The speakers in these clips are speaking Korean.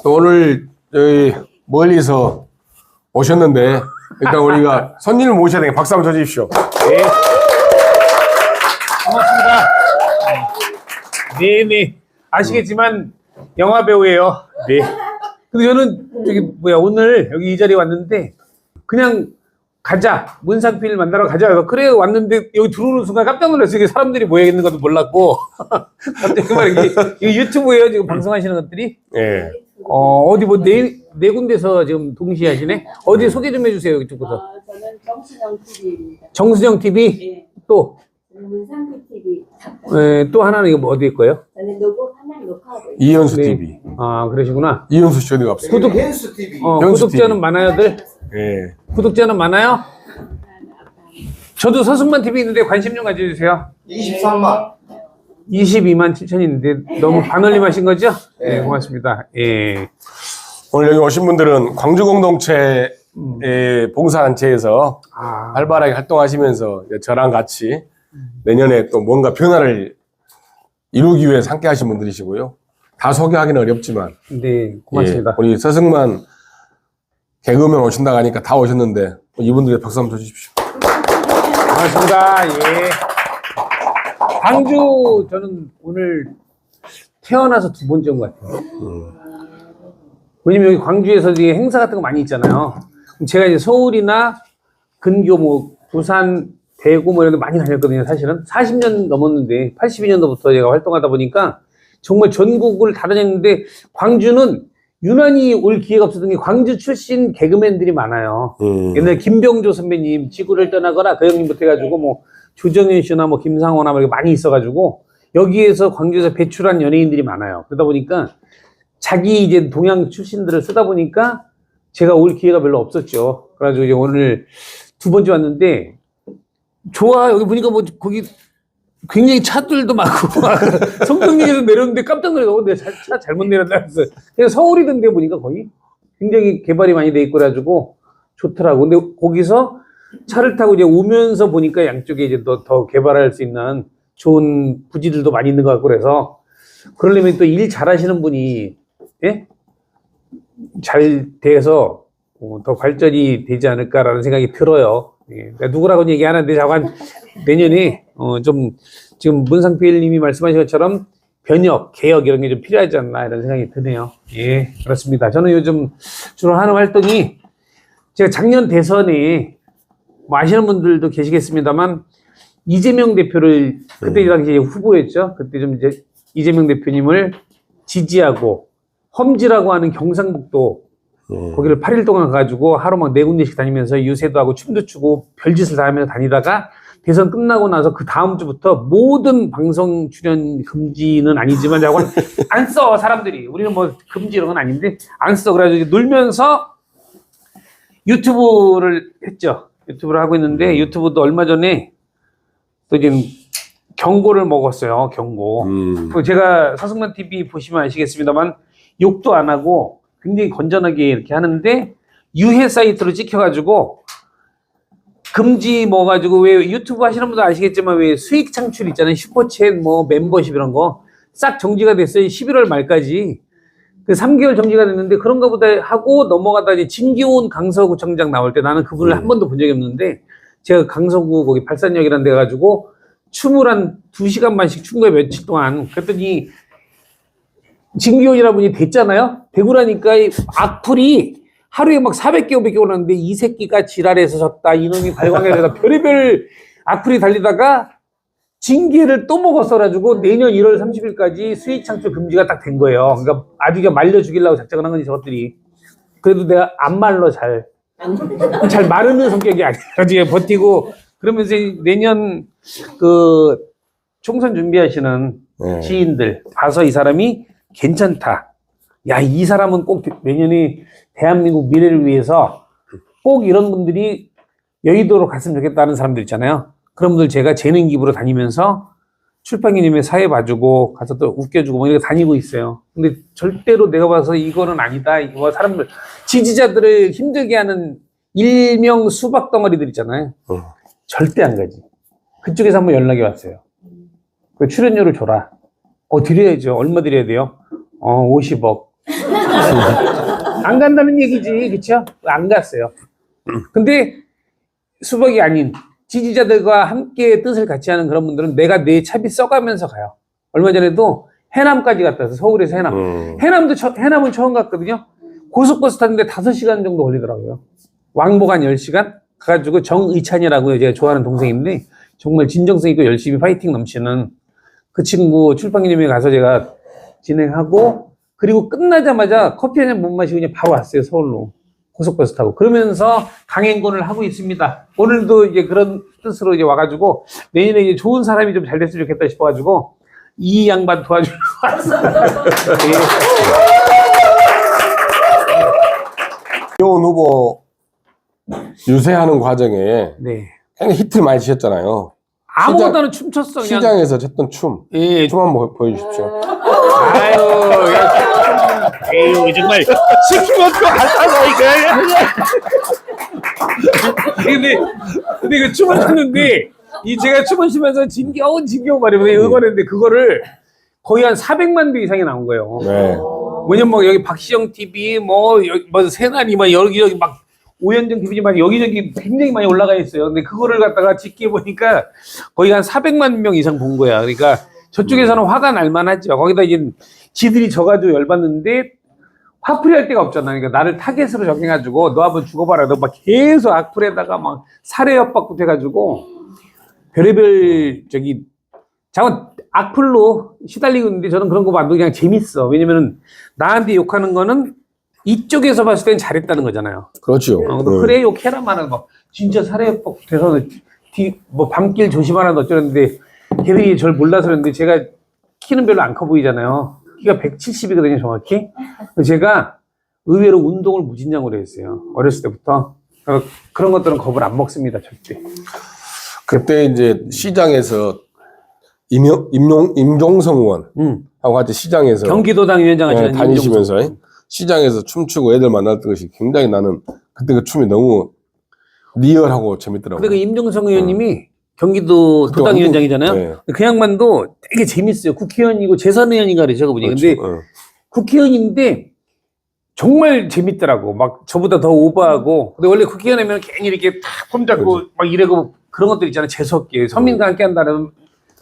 또 오늘 저희 멀리서 오셨는데 일단 우리가 손님을 모셔야 되니까 박수 한번 쳐주십시오. 네. 반갑습니다. 네네. 아시겠지만 영화 배우예요. 네. 근데 저는 오늘 여기 이 자리에 왔는데 그냥 가자, 문상필 만나러 가자. 그래서 그래 왔는데 여기 들어오는 순간 깜짝 놀랐어요. 이게 사람들이 모여 있는 것도 몰랐고 갑자기 이게 유튜브예요 지금 방송하시는 것들이. 예. 어디 뭐 네 군데서 지금 동시에 하시네. 어디 소개 좀 해주세요 이쪽부터. 저는 정순영 TV입니다. 정수정 TV. 네. 또 문상필 TV. 또 하나는 이거 뭐 어디일 거예요? 저는 로고 하나 녹화하고 있어요. 이현수 네. TV. 아 그러시구나. 이현수 씨 어디가 없어요? 구독 현수 TV. 현수 구독자는 TV. 많아요들. 예. 구독자는 많아요? 저도 서승만 TV 있는데 관심 좀 가져주세요. 23만. 22만 7천인데 너무 반올림하신 거죠? 네, 고맙습니다. 예. 오늘 여기 오신 분들은 광주 공동체 봉사단체에서 아, 활발하게 활동하시면서 저랑 같이 내년에 또 뭔가 변화를 이루기 위해서 함께 하신 분들이시고요. 다 소개하기는 어렵지만. 네, 고맙습니다. 예, 우리 서승만 개그맨 오신다고 하니까 다 오셨는데 이분들의 박수 한번 쳐주십시오. 고맙습니다. 예. 광주 저는 오늘 태어나서 두 번째 온 것 같아요. 왜냐면 여기 광주에서 이게 행사 같은 거 많이 있잖아요. 그럼 제가 이제 서울이나 근교 뭐 부산, 대구 뭐 이런 데 많이 다녔거든요. 사실은 40년 넘었는데 82년도부터 제가 활동하다 보니까 정말 전국을 다 다녔는데 광주는 유난히 올 기회가 없었던 게 광주 출신 개그맨들이 많아요. 옛날 김병조 선배님 지구를 떠나거나 그 형님부터 해가지고 뭐 조정현 씨나 뭐 김상호나 뭐 이렇게 많이 있어가지고 여기에서 광주에서 배출한 연예인들이 많아요. 그러다 보니까 자기 이제 동양 출신들을 쓰다 보니까 제가 올 기회가 별로 없었죠. 그래가지고 이제 오늘 두 번째 왔는데 좋아. 여기 보니까 뭐 거기 굉장히 차들도 많고 성평역에서 내렸는데 깜짝 놀라서 내가 차 잘못 내렸다 그래서 그냥 서울이던데 보니까 거의 굉장히 개발이 많이 돼 있고 그래가지고 좋더라고. 근데 거기서 차를 타고 이제 오면서 보니까 양쪽에 이제 더 개발할 수 있는 좋은 부지들도 많이 있는 것 같고 그래서 그러려면 또 일 잘하시는 분이 예? 잘 돼서 더 발전이 되지 않을까라는 생각이 들어요. 예. 누구라고는 얘기 안 하는데 자꾸 한 내년에 좀 지금 문상필 님이 말씀하신 것처럼 변혁, 개혁 이런 게 좀 필요하지 않나 이런 생각이 드네요. 예, 그렇습니다. 저는 요즘 주로 하는 활동이 제가 작년 대선에 뭐 아시는 분들도 계시겠습니다만 이재명 대표를 그때 당시에 후보였죠. 그때 좀 이제 이재명 대표님을 지지하고 험지라고 하는 경상북도 거기를 8일 동안 가가지고 하루 막 4군데씩 다니면서 유세도 하고 춤도 추고 별짓을 다 하면서 다니다가 대선 끝나고 나서 그 다음 주부터 모든 방송 출연 금지는 아니지만 자꾸 안 써 사람들이. 우리는 뭐 금지 이런 건 아닌데 안 써. 그래가지고 놀면서 유튜브를 했죠. 유튜브를 하고 있는데 유튜브도 얼마 전에 또 지금 경고를 먹었어요. 경고. 제가 서승만 TV 보시면 아시겠습니다만 욕도 안 하고 굉장히 건전하게 이렇게 하는데 유해 사이트로 찍혀가지고 금지 뭐 가지고 왜 유튜브 하시는 분들 아시겠지만 왜 수익 창출 있잖아요. 슈퍼챗 뭐 멤버십 이런 거 싹 정지가 됐어요. 11월 말까지. 그 3개월 정지가 됐는데 그런가 보다 하고 넘어가다 이제 진기훈 강서구청장 나올 때 나는 그분을 한 번도 본 적이 없는데 제가 강서구 거기 발산역이라는 데 가지고 춤을 한 2시간 반씩 춘 거예요. 며칠 동안. 그랬더니 진기훈이라는 분이 됐잖아요. 되고라니까 이 악플이 하루에 막 400개, 500개 오르는데 이 새끼가 지랄해서 졌다. 이놈이 발광해서 별의별 악플이 달리다가 징계를 또 먹었어가지고 내년 1월 30일까지 수익 창출 금지가 딱 된 거예요. 그러니까 아주 그냥 말려 죽이려고 작정을 한 건지 저것들이. 그래도 내가 안 말로 잘 마르는 성격이 아니라 버티고 그러면서 내년 그 총선 준비하시는 지인들 봐서 이 사람이 괜찮다. 야, 이 사람은 꼭 내년에 대한민국 미래를 위해서 꼭 이런 분들이 여의도로 갔으면 좋겠다는 사람들 있잖아요. 그런 분들 제가 재능 기부로 다니면서 출판기님의 사회 봐주고 가서 또 웃겨주고 뭐 이렇게 다니고 있어요. 근데 절대로 내가 봐서 이거는 아니다. 이거 사람들 지지자들을 힘들게 하는 일명 수박 덩어리들 있잖아요. 절대 안 가지. 그쪽에서 한번 연락이 왔어요. 그 출연료를 줘라. 드려야죠. 얼마 드려야 돼요? 50억. 안 간다는 얘기지, 그쵸? 안 갔어요. 근데 수박이 아닌 지지자들과 함께 뜻을 같이 하는 그런 분들은 내가 내 차비 써가면서 가요. 얼마 전에도 해남까지 갔다 와서 서울에서 해남. 해남은 처음 갔거든요. 고속버스 탔는데 5시간 정도 걸리더라고요. 왕복 한 10시간? 가가지고 정의찬이라고요. 제가 좋아하는 동생인데 정말 진정성 있고 열심히 파이팅 넘치는 그 친구 출판기념회에 가서 제가 진행하고 그리고 끝나자마자 커피 한 잔 못 마시고 그냥 바로 왔어요. 서울로. 고속버스 타고. 그러면서 강행군을 하고 있습니다. 오늘도 이제 그런 뜻으로 이제 와가지고 내년에 이제 좋은 사람이 좀 잘 됐으면 좋겠다 싶어가지고 이 양반 도와주려고 왔어요. 김용훈 후보 유세하는 과정에 네. 굉장히 히트를 많이 치셨잖아요. 아무것도는 춤췄어. 그냥. 시장에서 췄던 춤. 예. 춤 한번 보여주십시오. 아유, 야, 에휴, 정말 시키면 또 알아서 이거. 근데 그 춤을 췄는데 제가 춤을 추면서 진겨운 말이거든요. 응원했는데 그거를 거의 한 400만 뷰 이상이 나온 거예요. 네. 왜냐면 뭐 여기 박시영 TV 뭐 새날이 막 여기저기 막 오현정 TV지 막 여기저기 굉장히 많이 올라가 있어요. 근데 그거를 갖다가 짓게 보니까 거의 한 400만 명 이상 본 거야. 그러니까 저쪽에서는 화가 날 만하죠. 거기다 이제 지들이 져가지고 열받는데 화풀이 할 데가 없잖아. 그러니까 나를 타겟으로 정해가지고 너 한번 죽어봐라. 너 막 계속 악플에다가 막 살해 협박부터 해가지고 별의별 자꾸 악플로 시달리고 있는데 저는 그런 거 봐도 그냥 재밌어. 왜냐면은 나한테 욕하는 거는 이쪽에서 봤을 땐 잘했다는 거잖아요. 그렇죠. 그래 욕해라마는 막 진짜 살해 협박 돼서 뭐 밤길 조심하라 어쩌는데 걔들이 절 몰라서 그랬는데 제가 키는 별로 안 커 보이잖아요. 키가 170이거든요, 정확히. 제가 의외로 운동을 무진장으로 했어요. 어렸을 때부터. 그런 것들은 겁을 안 먹습니다, 절대. 그때 이제 시장에서 임종성 의원하고 같이 시장에서 경기도당 위원장 하시는 다니시면서 시장에서 춤추고 애들 만났던 것이 굉장히 나는 그때 그 춤이 너무 리얼하고 재밌더라고요. 근데 그 임종성 의원님이 경기도 도당위원장이잖아요. 네. 그 양반도 되게 재밌어요. 국회의원이고 재선 의원인가 그러죠, 그분이. 그렇죠. 근데 국회의원인데 정말 재밌더라고. 막 저보다 더 오버하고. 근데 원래 국회의원이면 괜히 이렇게 탁 폼 잡고 그렇죠. 막 이러고 그런 것들 있잖아요. 재수없게. 서민과 함께 한다는.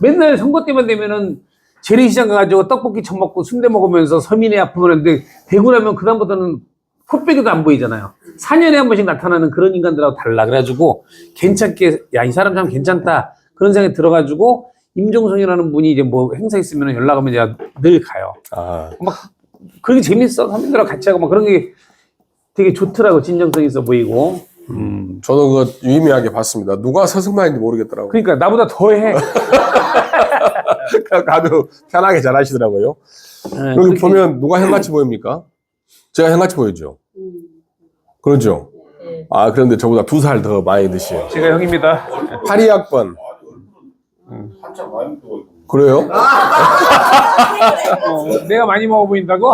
맨날 선거 때만 되면은 재래시장 가가지고 떡볶이 처먹고 순대 먹으면서 서민의 아픔을 하는데 되고 나면 그다음부터는 코빼기도 안 보이잖아요. 4년에 한 번씩 나타나는 그런 인간들하고 달라. 그래가지고 괜찮게 야, 이 사람 참 괜찮다. 그런 생각이 들어가지고 임종성이라는 분이 이제 뭐 행사 있으면 연락하면 제가 늘 가요. 막 그런 게 재밌어. 서민들하고 같이 하고 막 그런 게 되게 좋더라고. 진정성 있어 보이고. 저도 그거 유의미하게 봤습니다. 누가 서승만인지 모르겠더라고요. 그러니까 나보다 더 해. 아주 편하게 잘 하시더라고요. 네, 여기 보면 누가 형같이 보입니까? 제가 형같이 보이죠? 그렇죠? 아, 그런데 저보다 2살 더 많이 드시요. 제가 형입니다. 82학번. 한참 많이 먹어. 그래요? 내가 많이 먹어 보인다고?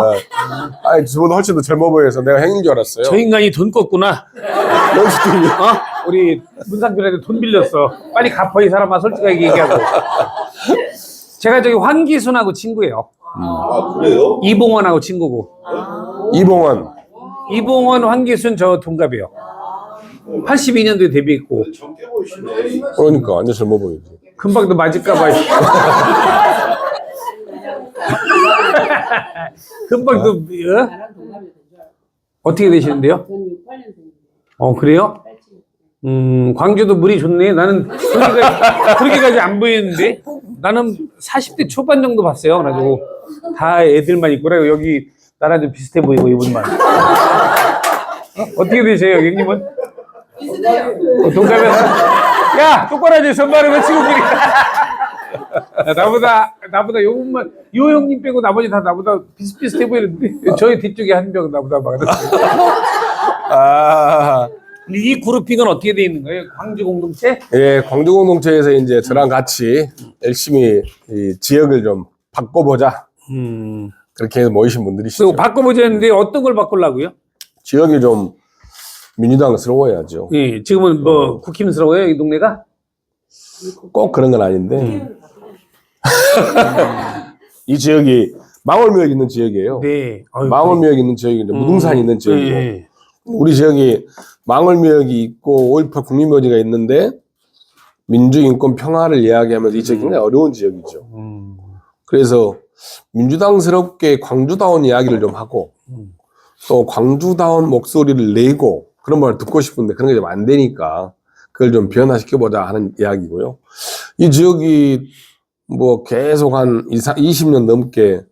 아니, 저보다 훨씬 더 젊어 보여서 내가 형인 줄 알았어요. 저 인간이 돈 껐구나. 우리 문상준한테 돈 빌렸어. 빨리 갚아 이 사람아. 솔직하게 얘기하고. 제가 저기 황기순하고 친구예요. 아, 그래요? 이봉원하고 친구고. 이봉원. 이봉원, 황기순 저 동갑이에요. 82년도에 데뷔했고. 젊게 보이시네. 그러니까 완전 젊어 보이지. 금방 또 맞을까봐. 금방 또 나랑 동갑이 된 줄 알아. 어떻게 되시는데요? 저는 68년생인데. 그래요? 광주도 물이 좋네. 나는 그렇게까지 안 보이는데. 나는 40대 초반 정도 봤어요. 그래가지고 다 애들만 있고 그래. 여기 나랑 좀 비슷해 보이고 이분만. 어떻게 되세요, 형님은? 비슷해요. 동갑이야. 야, 똑바로 하지. 선발을 왜 친구끼리. 나보다 요것만, 요 형님 빼고 나머지 다 나보다 비슷비슷해 보이는데, 저희 뒤쪽에 한 명 나보다 많았어요. 아, 이 그룹핑은 어떻게 돼 있는 거예요? 광주 공동체? 예, 광주 공동체에서 이제 저랑 같이 열심히 이 지역을 좀 바꿔보자. 그렇게 해서 모이신 분들이시죠. 그리고 바꿔보자 했는데 어떤 걸 바꾸려고요? 지역이 좀 민주당스러워야죠. 예, 지금은 뭐 국힘스러워요, 이 동네가? 꼭 그런 건 아닌데. 이 지역이 망월묘역 있는 지역이에요. 네. 아유, 망월묘역 있는 지역인데 무등산이 있는 지역이고 네. 우리 지역이 망월묘역이 있고 5.18 국립묘지가 있는데 민주인권 평화를 이야기하면서 이 지역이 굉장히 어려운 지역이죠. 그래서 민주당스럽게 광주다운 이야기를 좀 하고 또 광주다운 목소리를 내고 그런 말을 듣고 싶은데 그런 게 좀 안 되니까 그걸 좀 변화시켜보자 하는 이야기고요. 이 지역이 뭐 계속 한 20년 넘게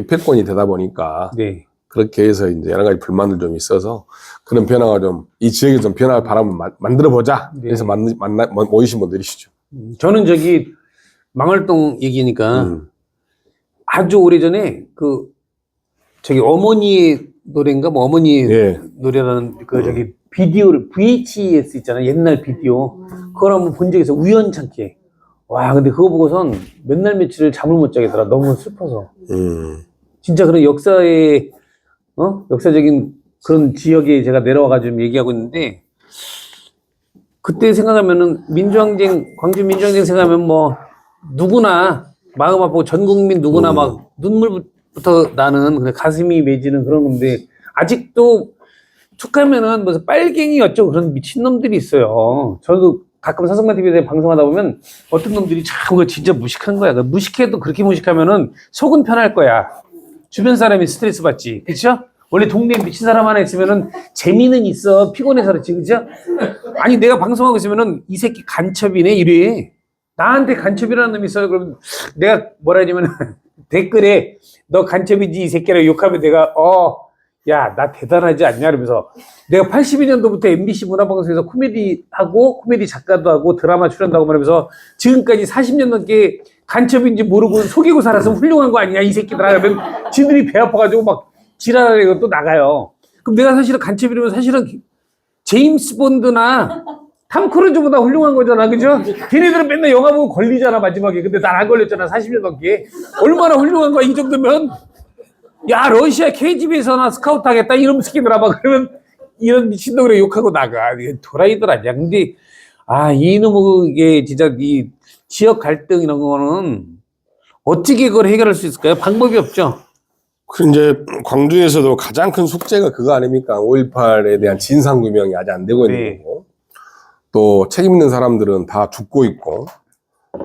패권이 되다 보니까 네. 그렇게 해서 이제 여러 가지 불만들 좀 있어서 그런 변화가 좀 이 지역에 좀 변화를 바람을 만들어 보자. 네. 그래서 모이신 분들이시죠. 저는 저기 망월동 얘기니까 아주 오래전에 그 저기 어머니의 노래인가 뭐 어머니의 예. 노래라는 그 저기 비디오를 VHS 있잖아요. 옛날 비디오. 그걸 한번 본 적이 있어. 우연찮게. 와, 근데 그거 보고선 맨날 며칠을 잠을 못 자겠더라. 너무 슬퍼서. 진짜 그런 역사의 역사적인 그런 지역에 제가 내려와가지고 얘기하고 있는데 그때 생각하면은 민주항쟁, 광주 민주항쟁 생각하면 뭐 누구나 마음 아프고 전 국민 누구나 막 눈물부터 나는 그냥 가슴이 맺이는 그런 건데 아직도 툭하면은 무슨 빨갱이 어쩌고 그런 미친놈들이 있어요. 저도 가끔 사성만 TV에 방송하다 보면 어떤 놈들이 참 그거 진짜 무식한 거야. 무식해도 그렇게 무식하면은 속은 편할 거야. 주변 사람이 스트레스 받지. 그쵸? 원래 동네에 미친 사람 하나 있으면은 재미는 있어. 피곤해서 그렇지. 그죠? 아니, 내가 방송하고 있으면은 이 새끼 간첩이네. 이래. 나한테 간첩이라는 놈이 있어요. 그럼 내가 뭐라 하냐면 댓글에 너 간첩이지 이 새끼라고 욕하면 내가 야, 나 대단하지 않냐? 이러면서 내가 82년도부터 MBC 문화방송에서 코미디하고 코미디 작가도 하고 드라마 출연도 하고 말하면서 지금까지 40년 넘게 간첩인지 모르고 속이고 살아서 훌륭한 거 아니냐 이 새끼들아. 그러면 지들이 배 아파가지고 막 지랄하려고 또 나가요. 그럼 내가 사실은 간첩이라면 사실은 제임스 본드나 탐 크루즈보다 훌륭한 거잖아. 그죠? 걔네들은 맨날 영화 보고 걸리잖아 마지막에. 근데 난 안 걸렸잖아 40년 넘게. 얼마나 훌륭한 거야 이 정도면. 야, 러시아 KGB에서나 스카우트 하겠다 이런 새끼들아 막 그러면 이런 미친놈으로 욕하고 나가. 이게 도라이들 아니야. 근데 이놈의 진짜 이 지역 갈등 이런 거는 어떻게 그걸 해결할 수 있을까요? 방법이 없죠. 그 이제 광주에서도 가장 큰 숙제가 그거 아닙니까? 5.18에 대한 진상규명이 아직 안 되고 있는 네. 거고 또 책임 있는 사람들은 다 죽고 있고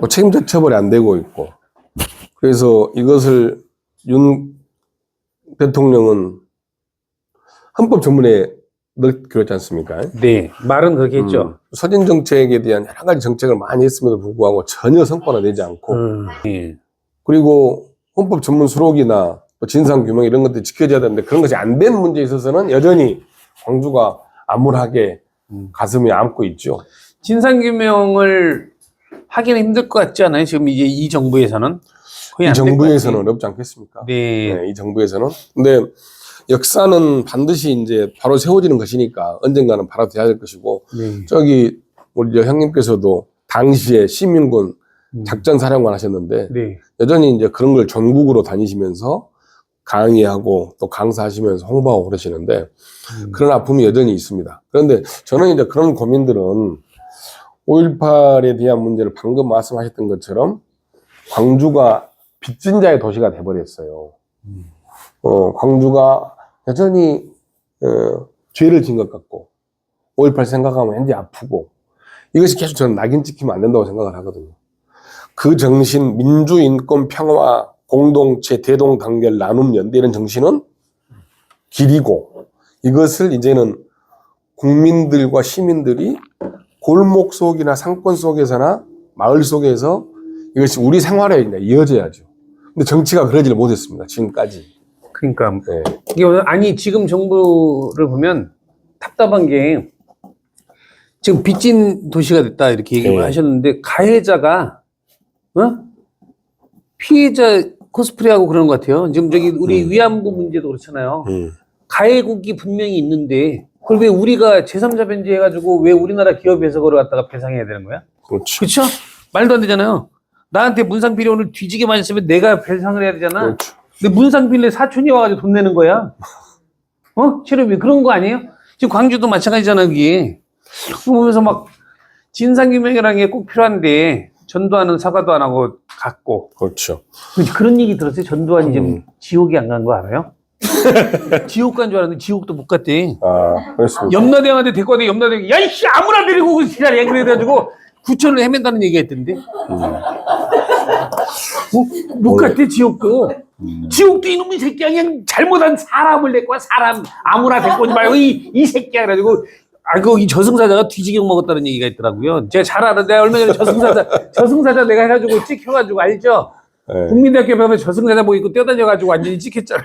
또 책임자 처벌이 안 되고 있고 그래서 이것을 윤 대통령은 헌법 전문에 넣기로 했지 않습니까? 네, 말은 그렇게 했죠. 서진 정책에 대한 여러 가지 정책을 많이 했음에도 불구하고 전혀 성과가 내지 않고 예. 그리고 헌법 전문 수록이나 또 진상규명 이런 것들이 지켜져야 되는데 그런 것이 안 된 문제에 있어서는 여전히 광주가 암울하게 가슴이 안고 있죠. 진상규명을 하기는 힘들 것 같지 않아요? 지금 이제 이 정부에서는 거의 이 안될것 정부에서는 같아요. 어렵지 않겠습니까? 네. 네, 이 정부에서는. 근데 역사는 반드시 이제 바로 세워지는 것이니까 언젠가는 바로 돼야 될 것이고 네. 저기 우리 저 형님께서도 당시에 시민군 작전사령관 하셨는데 네. 여전히 이제 그런 걸 전국으로 다니시면서 강의하고 또 강사하시면서 홍보하고 그러시는데 그런 아픔이 여전히 있습니다. 그런데 저는 이제 그런 고민들은 5.18에 대한 문제를 방금 말씀하셨던 것처럼 광주가 빚진 자의 도시가 돼버렸어요. 광주가 여전히 죄를 진 것 같고 5.18 생각하면 왠지 아프고 이것이 계속 저는 낙인 찍히면 안 된다고 생각을 하거든요. 그 정신, 민주, 인권, 평화, 공동체, 대동단결, 나눔, 연대 이런 정신은 길이고 이것을 이제는 국민들과 시민들이 골목 속이나 상권 속에서나 마을 속에서 이것이 우리 생활에 이제 이어져야죠. 근데 정치가 그러지를 못했습니다. 지금까지. 그러니까 네. 이게 아니 지금 정부를 보면 답답한 게 지금 빚진 도시가 됐다 이렇게 얘기를 네. 하셨는데 가해자가 피해자 코스프레하고 그러는 것 같아요. 지금 저기 우리 위안부 문제도 그렇잖아요. 가해국이 분명히 있는데 그걸 왜 우리가 제3자 변제해가지고 왜 우리나라 기업에서 그걸 갖다가 배상해야 되는 거야? 그렇죠. 그렇죠? 말도 안 되잖아요. 나한테 문상비례 뒤지게 맞았으면 내가 배상을 해야 되잖아. 그렇죠. 근데 문상비례 사촌이 와가지고 돈 내는 거야. 치료비 그런 거 아니에요? 지금 광주도 마찬가지잖아, 그게. 보면서 막 진상규명이라는 게 꼭 필요한데 전두환은 사과도 안 하고 갔고. 그렇죠. 그런 얘기 들었어요? 전두환이 지금 지옥에 안 간 거 알아요? 지옥 간 줄 알았는데 지옥도 못 갔대. 아, 그렇습니다. 염라대왕한테 데리고 왔는데 염라대왕이 야 이씨 아무나 데리고 오고 지랄이야 그래가지고 구천을 헤맨다는 얘기가 있던데. 못 갔대 지옥도. 지옥도 이놈의 새끼야 그냥 잘못한 사람을 데리고 와 사람 아무나 데리고 오지 말고 이 새끼야 그래가지고 이 저승사자가 뒤지게 먹었다는 얘기가 있더라고요. 제가 잘 알아. 내가 얼마 전에 저승사자 내가 해가지고 찍혀가지고 알죠? 네. 국민대학교 옆에 보면 저승사자 뭐 입고 뛰어다녀가지고 완전히 찍혔잖아요.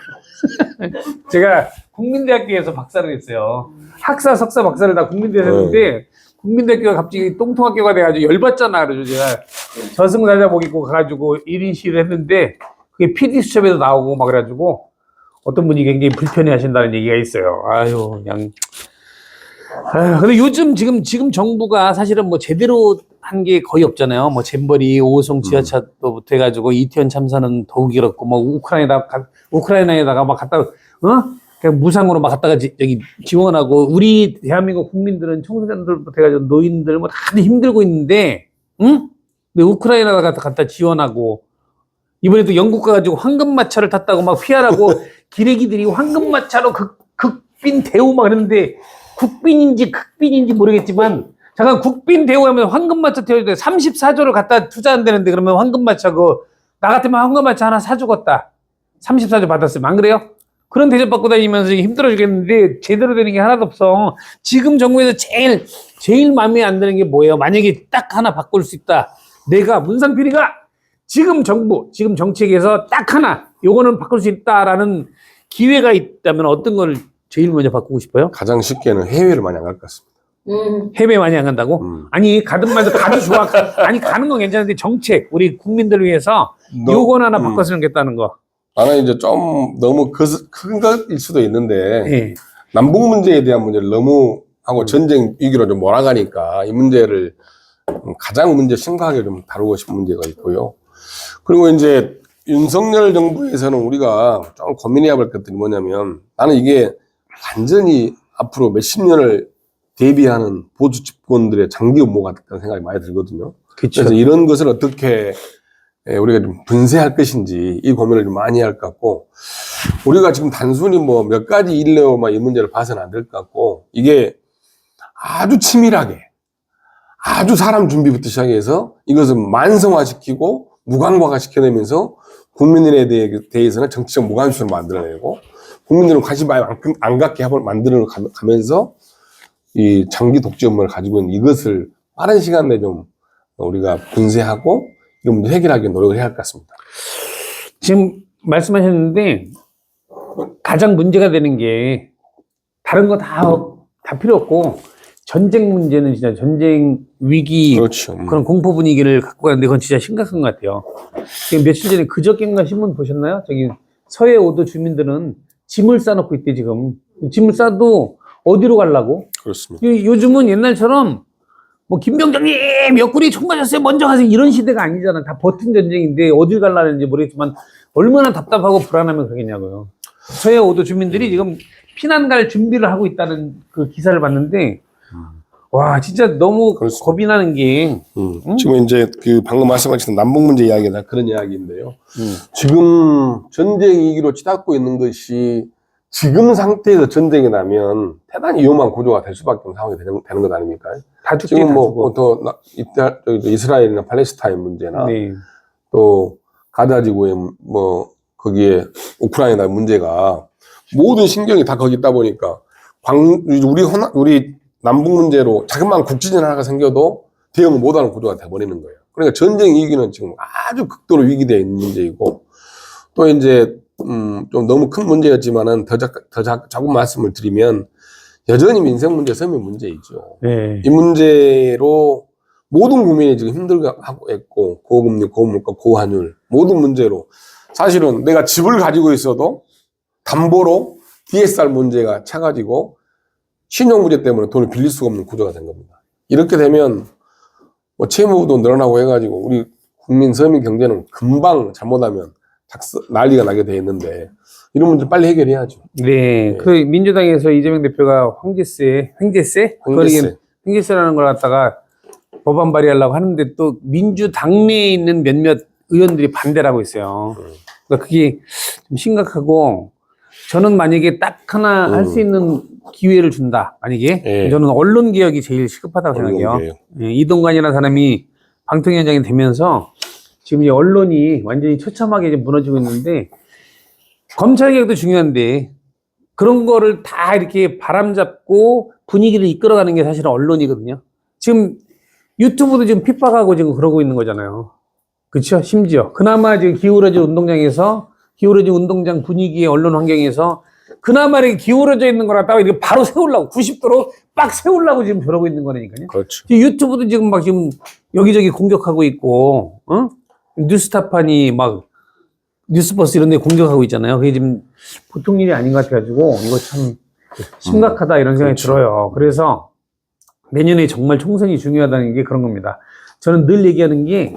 제가 국민대학교에서 박사를 했어요. 학사, 석사, 박사를 다 국민대에서 했는데 국민대학교가 갑자기 똥통학교가 돼가지고 열받잖아. 그래서 제가 저승사자복 입고 가가지고 1인 시위를 했는데 그게 PD수첩에도 나오고 막 그래가지고 어떤 분이 굉장히 불편해 하신다는 얘기가 있어요. 아유, 그냥. 아유, 근데 요즘 지금 정부가 사실은 뭐 제대로 한 게 거의 없잖아요. 뭐 잼버리, 5호선 지하차도부터 해가지고 이태원 참사는 더욱 길었고, 뭐 우크라이나에다가 막 갔다, 그냥 무상으로 막 갔다가 여기 지원하고, 우리 대한민국 국민들은 청소년들부터 해가지고 노인들 뭐 다들 힘들고 있는데, 응? 근데 우크라이나에다가 갖다 지원하고, 이번에 또 영국 가가지고 황금마차를 탔다고 막 피하라고 기레기들이 황금마차로 극빈 대우 막 그러는데, 국빈인지 극빈인지 모르겠지만 잠깐 국빈 대우하면 황금마차 태워줄 때 34조를 갖다 투자한다는데 그러면 황금마차 나 같으면 황금마차 하나 사주겠다. 34조 받았으면 안 그래요? 그런 대접 받고 다니면서 힘들어 죽겠는데 제대로 되는 게 하나도 없어. 지금 정부에서 제일 마음에 안 드는 게 뭐예요? 만약에 딱 하나 바꿀 수 있다. 내가 문상필이가 지금 정책에서 딱 하나 요거는 바꿀 수 있다라는 기회가 있다면 어떤 걸 제일 먼저 바꾸고 싶어요? 가장 쉽게는 해외를 많이 안 갈 것 같습니다. 해외 많이 안 간다고? 아니 가든 말든 가도 좋아. 아니 가는 건 괜찮은데 정책 우리 국민들을 위해서 요건 하나 바꿨으면 좋겠다는 거. 나는 이제 좀 너무 큰 것일 수도 있는데 예. 남북 문제에 대한 문제를 너무 하고 전쟁 위기로 좀 몰아가니까 이 문제를 가장 심각하게 좀 다루고 싶은 문제가 있고요. 그리고 이제 윤석열 정부에서는 우리가 좀 고민해야 할 것들이 뭐냐면 나는 이게 완전히 앞으로 몇십 년을 대비하는 보수 집권들의 장기 업무가 됐다는 생각이 많이 들거든요. 그쵸. 그래서 이런 것을 어떻게 우리가 좀 분쇄할 것인지 이 고민을 좀 많이 할 것 같고, 우리가 지금 단순히 뭐 몇 가지 일로만 이 문제를 봐서는 안 될 것 같고, 이게 아주 치밀하게 아주 사람 준비부터 시작해서 이것을 만성화시키고 무관과가 시켜내면서 국민들에 대해서는 정치적 무관심을 만들어내고 국민들은 관심 많이 안 갖게 만들어 가면서 이 장기 독재 업무를 가지고 있는 이것을 빠른 시간 내에 좀 우리가 분쇄하고 이런 문제 해결하기 노력을 해야 할 것 같습니다. 지금 말씀하셨는데 가장 문제가 되는 게 다른 거 다 필요 없고 전쟁 문제는 진짜 전쟁 위기 그렇죠. 그런 공포 분위기를 갖고 가는데 그건 진짜 심각한 것 같아요. 지금 며칠 전에 그저께인가 신문 보셨나요? 저기 서해 5도 주민들은 짐을 싸놓고 있대 지금. 짐을 싸도 어디로 가려고? 그렇습니다. 요즘은 옛날처럼 뭐 김병장님 옆구리 총 맞았어요 먼저 가세요 이런 시대가 아니잖아. 다 버틴 전쟁인데 어딜 가려는지 모르겠지만 얼마나 답답하고 불안하면 그러겠냐고요. 서해 5도 주민들이 지금 피난 갈 준비를 하고 있다는 그 기사를 봤는데 와 진짜 너무 그렇습니다. 겁이 나는 게 지금 이제 그 방금 말씀하신 남북 문제 이야기나 그런 이야기인데요. 지금 전쟁 위기로 치닫고 있는 것이 지금 상태에서 전쟁이 나면 대단히 위험한 구조가 될 수밖에 없는 상황이 되는 것 아닙니까? 다 죽게 지금 다 뭐 죽어. 이스라엘이나 팔레스타인 문제나 네. 또 가자지구의 뭐 거기에 우크라이나 문제가 모든 신경이 다 거기 있다 보니까 우리 남북 문제로 자그마한 국지전 하나가 생겨도 대응을 못하는 구조가 돼버리는 거예요. 그러니까 전쟁 위기는 지금 아주 극도로 위기되어 있는 문제이고 또 이제 좀 너무 큰 문제였지만은 더 자꾸 말씀을 드리면 여전히 민생 문제, 서민 문제이죠. 네. 이 문제로 모든 국민이 지금 힘들어하고 있고 고금리, 고물가, 고환율 모든 문제로 사실은 내가 집을 가지고 있어도 담보로 DSR 문제가 차가지고 신용 문제 때문에 돈을 빌릴 수가 없는 구조가 된 겁니다. 이렇게 되면 뭐 채무도 늘어나고 해가지고 우리 국민 서민 경제는 금방 잘못하면 난리가 나게 돼 있는데 이런 문제 빨리 해결해야죠. 네. 그 민주당에서 이재명 대표가 횡재세라는 걸 갖다가 법안 발의하려고 하는데 또 민주당내에 있는 몇몇 의원들이 반대를 하고 있어요. 그러니까 그게 좀 심각하고 저는 만약에 딱 하나 할 수 있는 기회를 준다. 만약에 예. 저는 언론 개혁이 제일 시급하다고 생각해요. 언론개혁. 예, 이동관이라는 사람이 방통위원장이 되면서 지금 이 언론이 완전히 처참하게 이제 무너지고 있는데 검찰 개혁도 중요한데 그런 거를 다 이렇게 바람잡고 분위기를 이끌어가는 게 사실은 언론이거든요. 지금 유튜브도 지금 핍박하고 지금 그러고 있는 거잖아요. 그렇죠? 심지어 그나마 지금 기울어진 운동장에서 기울어진 운동장 분위기의 언론 환경에서 그나마 이렇게 기울어져 있는 거라다가 이렇게 바로 세우려고 90도로 빡 세우려고 지금 저러고 있는 거라니까요. 그렇죠. 지금 유튜브도 지금 막 지금 여기저기 공격하고 있고, 어? 뉴스타파니 막 뉴스버스 이런 데 공격하고 있잖아요. 그게 지금 보통 일이 아닌 것 같아가지고 이거 참 심각하다 이런 생각이 그렇죠. 들어요. 그래서 내년에 정말 총선이 중요하다는 게 그런 겁니다. 저는 늘 얘기하는 게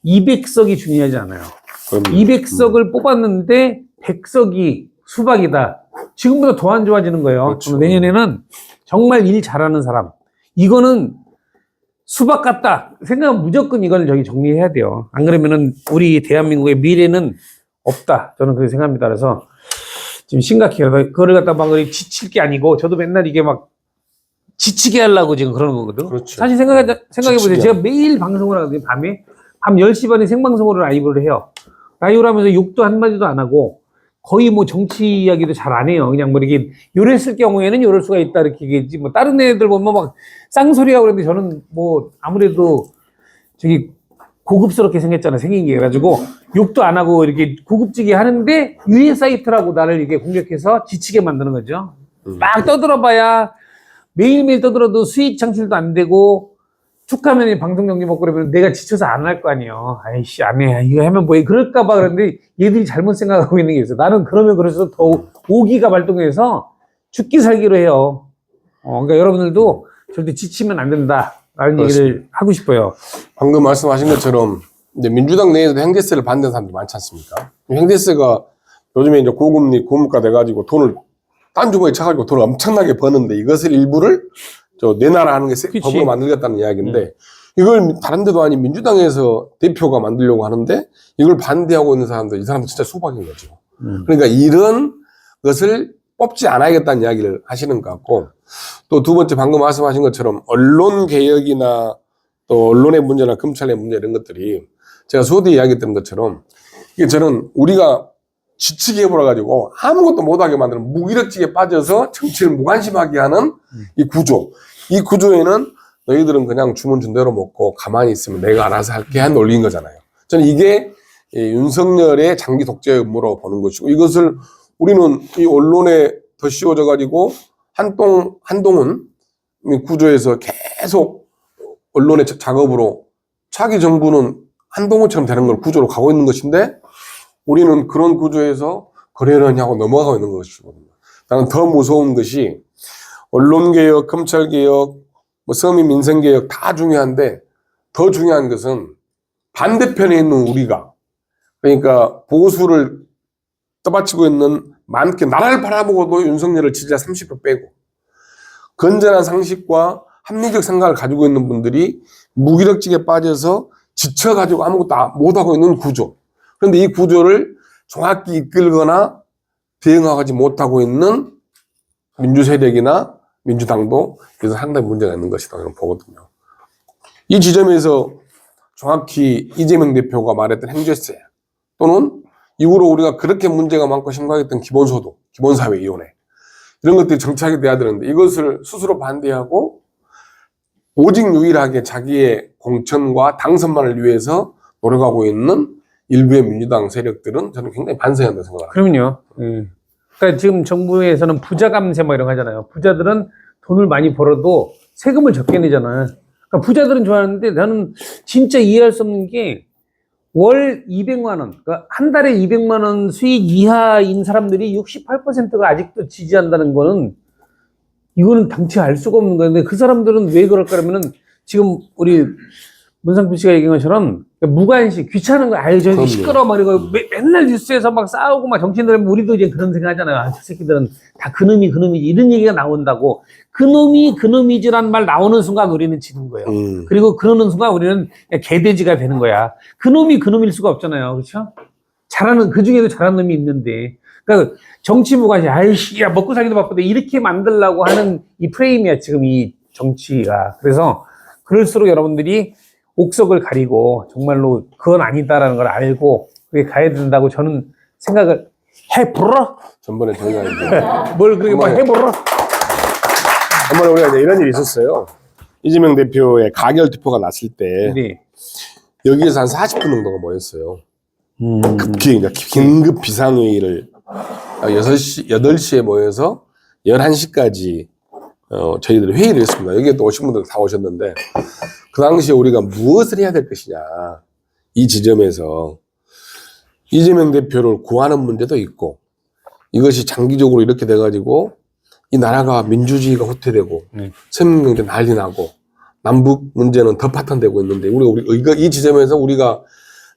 200석이 중요하지 않아요. 그럼요. 200석을 뽑았는데 100석이 수박이다. 지금보다 더 안 좋아지는 거예요. 그렇죠. 내년에는 정말 일 잘하는 사람. 이거는 수박 같다. 생각하면 무조건 이걸 저기 정리해야 돼요. 안 그러면은 우리 대한민국의 미래는 없다. 저는 그렇게 생각합니다. 그래서 지금 심각해요. 그거를 갖다 막 지칠 게 아니고 저도 맨날 이게 막 지치게 하려고 지금 그러는 거거든. 그렇죠. 사실 생각해보세요. 지치게 제가 매일 방송을 하거든요. 밤 10시 반에 생방송으로 라이브를 해요. 라이브를 하면서 욕도 한마디도 안 하고 거의 뭐 정치 이야기도 잘 안 해요. 그냥 뭐 이렇게 요랬을 경우에는 요럴 수가 있다 이렇게 얘기했지. 뭐 다른 애들 보면 막 쌍소리하고 그러는데 저는 뭐 아무래도 저기 고급스럽게 생겼잖아요. 생긴 게. 그래가지고 욕도 안 하고 이렇게 고급지게 하는데 유해 사이트라고 나를 이렇게 공격해서 지치게 만드는 거죠. 막 떠들어봐야 매일매일 떠들어도 수익 창출도 안 되고 툭하면 방송 경기 먹고 그러면 내가 지쳐서 안 할 거 아니에요. 아이씨, 안 해. 이거 하면 뭐, 그럴까봐 그러는데 얘들이 잘못 생각하고 있는 게 있어. 나는 그러면 그래서 더 오기가 발동해서 죽기 살기로 해요. 그러니까 여러분들도 절대 지치면 안 된다. 라는 얘기를 하고 싶어요. 방금 말씀하신 것처럼 이제 민주당 내에서도 행제세를 반대하는 사람들이 많지 않습니까? 행제세가 요즘에 이제 고금리, 고물가 돼가지고 돈을 딴 주머니에 차가지고 돈을 엄청나게 버는데 이것을 일부를 내놔라 하는 게 법으로 만들겠다는 이야기인데 이걸 다른 데도 아닌 민주당에서 대표가 만들려고 하는데 이걸 반대하고 있는 사람들, 이 사람들 진짜 수박인 거죠. 그러니까 이런 것을 뽑지 않아야겠다는 이야기를 하시는 것 같고 또 두 번째 방금 말씀하신 것처럼 언론 개혁이나 또 언론의 문제나 검찰의 문제 이런 것들이 제가 소위 이야기했던 것처럼 이게 저는 우리가 지치게 해버려 가지고 아무것도 못하게 만드는 무기력증에 빠져서 정치를 무관심하게 하는 이 구조. 이 구조에는 너희들은 그냥 주문 준 대로 먹고 가만히 있으면 내가 알아서 할게 한 논리인 거잖아요. 저는 이게 윤석열의 장기 독재 음모로 보는 것이고 이것을 우리는 이 언론에 더 씌워져 가지고 한동훈 구조에서 계속 언론의 작업으로 차기 정부는 한동훈처럼 되는 걸 구조로 가고 있는 것인데 우리는 그런 구조에서 그러려니 하고 넘어가고 있는 것이거든요. 나는 더 무서운 것이 언론개혁, 검찰개혁, 뭐 서민민생개혁 다 중요한데 더 중요한 것은 반대편에 있는 우리가 그러니까 보수를 떠받치고 있는 많게 나라를 바라보고도 윤석열을 지지자 30% 빼고 건전한 상식과 합리적 생각을 가지고 있는 분들이 무기력증에 빠져서 지쳐가지고 아무것도 못하고 있는 구조. 그런데 이 구조를 정확히 이끌거나 대응하지 못하고 있는 민주세력이나 민주당도 그래서 상당히 문제가 있는 것이다 저는 보거든요. 이 지점에서 정확히 이재명 대표가 말했던 행제세 또는 이후로 우리가 그렇게 문제가 많고 심각했던 기본소득, 기본사회위원회 이런 것들이 정착이 돼야 되는데 이것을 스스로 반대하고 오직 유일하게 자기의 공천과 당선만을 위해서 노력하고 있는 일부의 민주당 세력들은 저는 굉장히 반성해야 한다고 생각합니다. 그럼요. 그러니까 지금 정부에서는 부자 감세 뭐 이런 거 하잖아요. 부자들은 돈을 많이 벌어도 세금을 적게 내잖아요. 그러니까 부자들은 좋아하는데 나는 진짜 이해할 수 없는 게 월 200만 원, 그러니까 한 달에 200만 원 수익 이하인 사람들이 68%가 아직도 지지한다는 거는 이거는 당최 알 수가 없는 건데 그 사람들은 왜 그럴까 그러면은 지금 우리 문상필 씨가 얘기한 것처럼 무관심, 귀찮은 거, 아유, 저 그럼요. 시끄러워, 막 이러고 맨날 뉴스에서 막 싸우고 막 정치인들, 우리도 이제 그런 생각 하잖아요. 아, 저 새끼들은 다 그놈이지. 이런 얘기가 나온다고. 그놈이지란 말 나오는 순간 우리는 지는 거예요. 그리고 그러는 순간 우리는 개돼지가 되는 거야. 그놈일 수가 없잖아요. 그렇죠? 그 중에도 잘하는 놈이 있는데. 그러니까 정치 무관심, 아이씨, 야, 먹고 살기도 바쁜데 이렇게 만들려고 하는 이 프레임이야, 지금 이 정치가. 그래서 그럴수록 여러분들이 옥석을 가리고 정말로 그건 아니다라는 걸 알고 그게 가야 된다고 저는 생각을 해보라. 전번에 저희가 이제 뭘 그렇게 막 해보라. 한번 우리가 이제 이런 일이 있었어요. 이재명 대표의 가결 투표가 났을 때 네. 여기에서 한 40분 정도가 모였어요. 그러니까 긴급 비상회의를 8시에 모여서 11시까지 저희들이 회의를 했습니다. 여기에 또 오신 분들 다 오셨는데 그 당시에 우리가 무엇을 해야 될 것이냐, 이 지점에서 이재명 대표를 구하는 문제도 있고 이것이 장기적으로 이렇게 돼가지고 이 나라가 민주주의가 후퇴되고 생명경제 난리 나고 남북 문제는 더 파탄되고 있는데 우리가 이 지점에서 우리가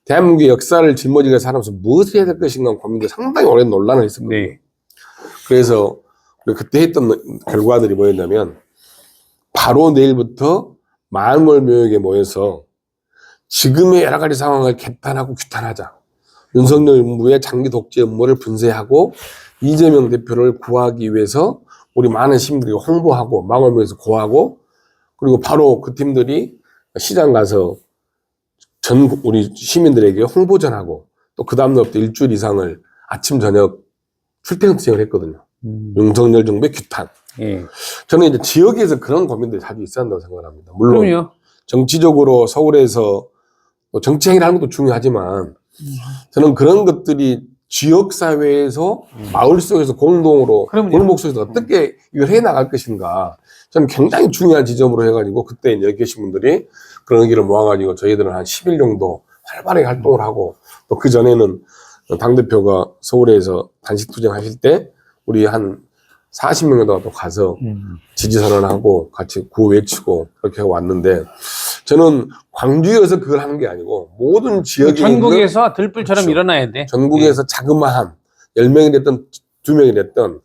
대한민국의 역사를 짊어지게 살아면서 무엇을 해야 될 것인가 고민도 상당히 오랜 논란을 했었거든요. 네. 그래서 우리 그때 했던 결과들이 뭐였냐면 바로 내일부터 마을묘역에 모여서 지금의 여러 가지 상황을 개탄하고 규탄하자. 윤석열 정부의 장기 독재 음모를 분쇄하고 이재명 대표를 구하기 위해서 우리 많은 시민들이 홍보하고 마을묘역에서 고하고 그리고 바로 그 팀들이 시장 가서 우리 시민들에게 홍보전하고 또 그 다음날부터 일주일 이상을 아침 저녁 출퇴근 투쟁을 했거든요. 윤석열 정부의 규탄. 예. 저는 이제 지역에서 그런 고민들이 자주 있어야 한다고 생각합니다. 물론 그럼요. 정치적으로 서울에서 또 정치행위를 하는 것도 중요하지만 저는 그런 것들이 지역사회에서 마을 속에서 공동으로 그럼요. 골목 속에서 어떻게 이걸 해나갈 것인가 저는 굉장히 중요한 지점으로 해가지고 그때 여기 계신 분들이 그런 의견을 모아가지고 저희들은 한 10일 정도 활발하게 활동을 하고 또 그 전에는 당대표가 서울에서 단식투쟁 하실 때 우리 한 40명 정도가 또 가서 지지선언하고 같이 구호 외치고 그렇게 하고 왔는데 저는 광주에서 그걸 하는 게 아니고 모든 지역에 전국에서 들불처럼 그렇죠. 일어나야 돼. 전국에서 자그마한 10명이 됐든 2명이 됐든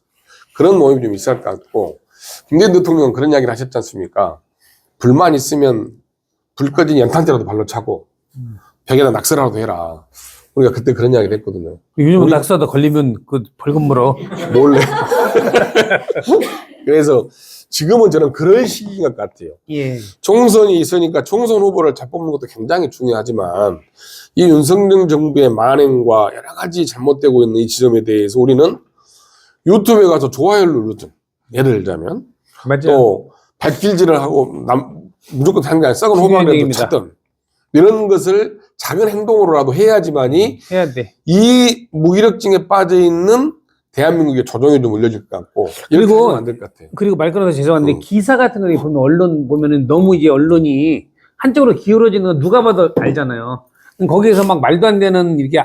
그런 모임이 좀 있을 것 같고 김대중 대통령은 그런 이야기를 하셨지 않습니까? 불만 있으면 불 꺼진 연탄재라도 발로 차고 벽에다 낙서라도 해라. 우리가 그때 그런 이야기를 했거든요. 요즘은 낙서도 걸리면 그 벌금 물어. 몰래. 그래서 지금은 저는 그럴 시기인 것 같아요. 예. 총선이 있으니까 총선 후보를 잘 뽑는 것도 굉장히 중요하지만 이 윤석열 정부의 만행과 여러 가지 잘못되고 있는 이 지점에 대해서 우리는 유튜브에 가서 좋아요를 누르든 예를 들자면 맞아요. 또 백길질을 하고 무조건 하는 게 아니라 썩은 중요한 호박이라도 얘기입니다. 찾든 이런 것을 작은 행동으로라도 해야지만이 해야 돼. 이 무기력증에 빠져있는 대한민국의 조정이 좀 올려질 것 같고 이렇게 그리고 하면 안 될 것 같아요. 그리고 말 끊어서 죄송한데 기사 같은 거 보면 언론 보면은 너무 이제 언론이 한쪽으로 기울어지는 건 누가 봐도 알잖아요. 그럼 거기에서 막 말도 안 되는 이렇게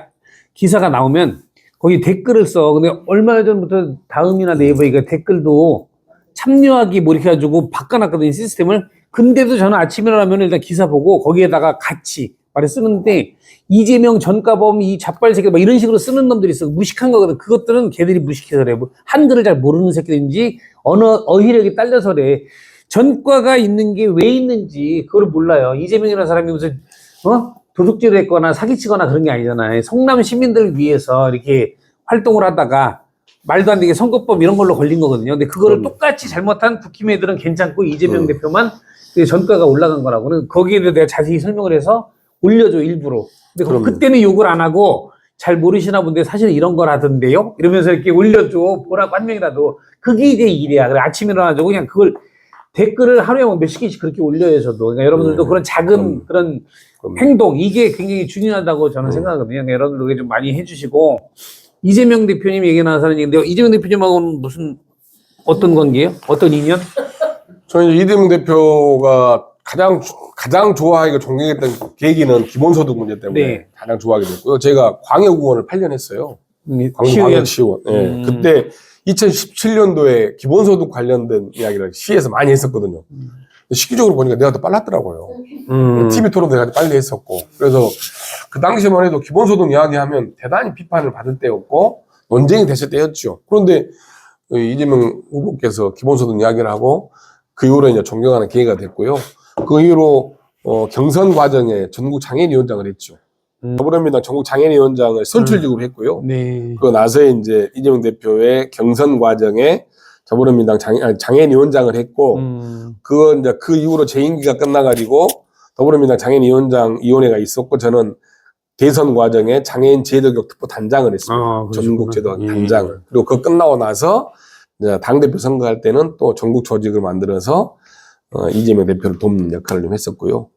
기사가 나오면 거기 댓글을 써. 근데 얼마 전부터 다음이나 네이버 이거 댓글도 참여하기 뭐 이렇게 해가지고 바꿔놨거든요, 시스템을. 근데도 저는 아침에 일어나면 일단 기사 보고 거기에다가 같이 말을 쓰는데 이재명 전과범 이 잡발새끼 막 이런 식으로 쓰는 놈들이 있어. 무식한 거거든. 그것들은 걔들이 무식해서 그래. 한글을 잘 모르는 새끼들인지 어휘력이 딸려서 그래. 전과가 있는 게 왜 있는지 그걸 몰라요. 이재명이라는 사람이 무슨 도둑질을 했거나 사기치거나 그런 게 아니잖아요. 성남 시민들을 위해서 이렇게 활동을 하다가 말도 안 되게 선거법 이런 걸로 걸린 거거든요. 근데 그거를 똑같이 잘못한 국힘 애들은 괜찮고 이재명 대표만 전과가 올라간 거라고. 거기에 대해서 내가 자세히 설명을 해서 올려줘, 일부러. 근데 그때는 욕을 안 하고 잘 모르시나 본데 사실은 이런 거라던데요? 이러면서 이렇게 올려줘. 뭐라고 한 명이라도. 그게 이제 일이야. 그래, 아침에 일어나가지고 그냥 그걸 댓글을 하루에 뭐 몇십 개씩 그렇게 올려요, 저도. 그러니까 여러분들도 그런 작은 그런 행동, 이게 굉장히 중요하다고 저는 생각하거든요. 그러니까 여러분들 그게 좀 많이 해주시고. 이재명 대표님 얘기 나와서 하는 얘기인데, 이재명 대표님하고는 무슨, 어떤 관계예요? 어떤 인연? 저는 이재명 대표가 가장 좋아하고 존경했던 계기는 기본소득 문제 때문에 네. 가장 좋아하게 됐고요. 제가 광역의원을 8년 했어요. 광역시의원. 네. 그때 2017년도에 기본소득 관련된 이야기를 시에서 많이 했었거든요. 시기적으로 보니까 내가 더 빨랐더라고요. TV 토론도 내가 빨리 했었고. 그래서 그 당시만 해도 기본소득 이야기하면 대단히 비판을 받을 때였고, 논쟁이 됐을 때였죠. 그런데 이재명 후보께서 기본소득 이야기를 하고, 그 이후로 이제 존경하는 기회가 됐고요. 그 이후로 경선 과정에 전국 장애인위원장을 했죠. 더불어민주당 전국 장애인위원장을 선출직으로 했고요. 네. 그 나서 이제 이재명 대표의 경선 과정에 더불어민주당 장애인위원장을 했고, 그 이후로 제 임기가 끝나가지고 더불어민주당 장애인위원회가 있었고, 저는 대선 과정에 장애인 제도교육 특보 단장을 했습니다. 전국 제도교육 단장을. 그리고 그거 끝나고 나서 이제 당대표 선거할 때는 또 전국 조직을 만들어서 이재명 대표를 돕는 역할을 좀 했었고요.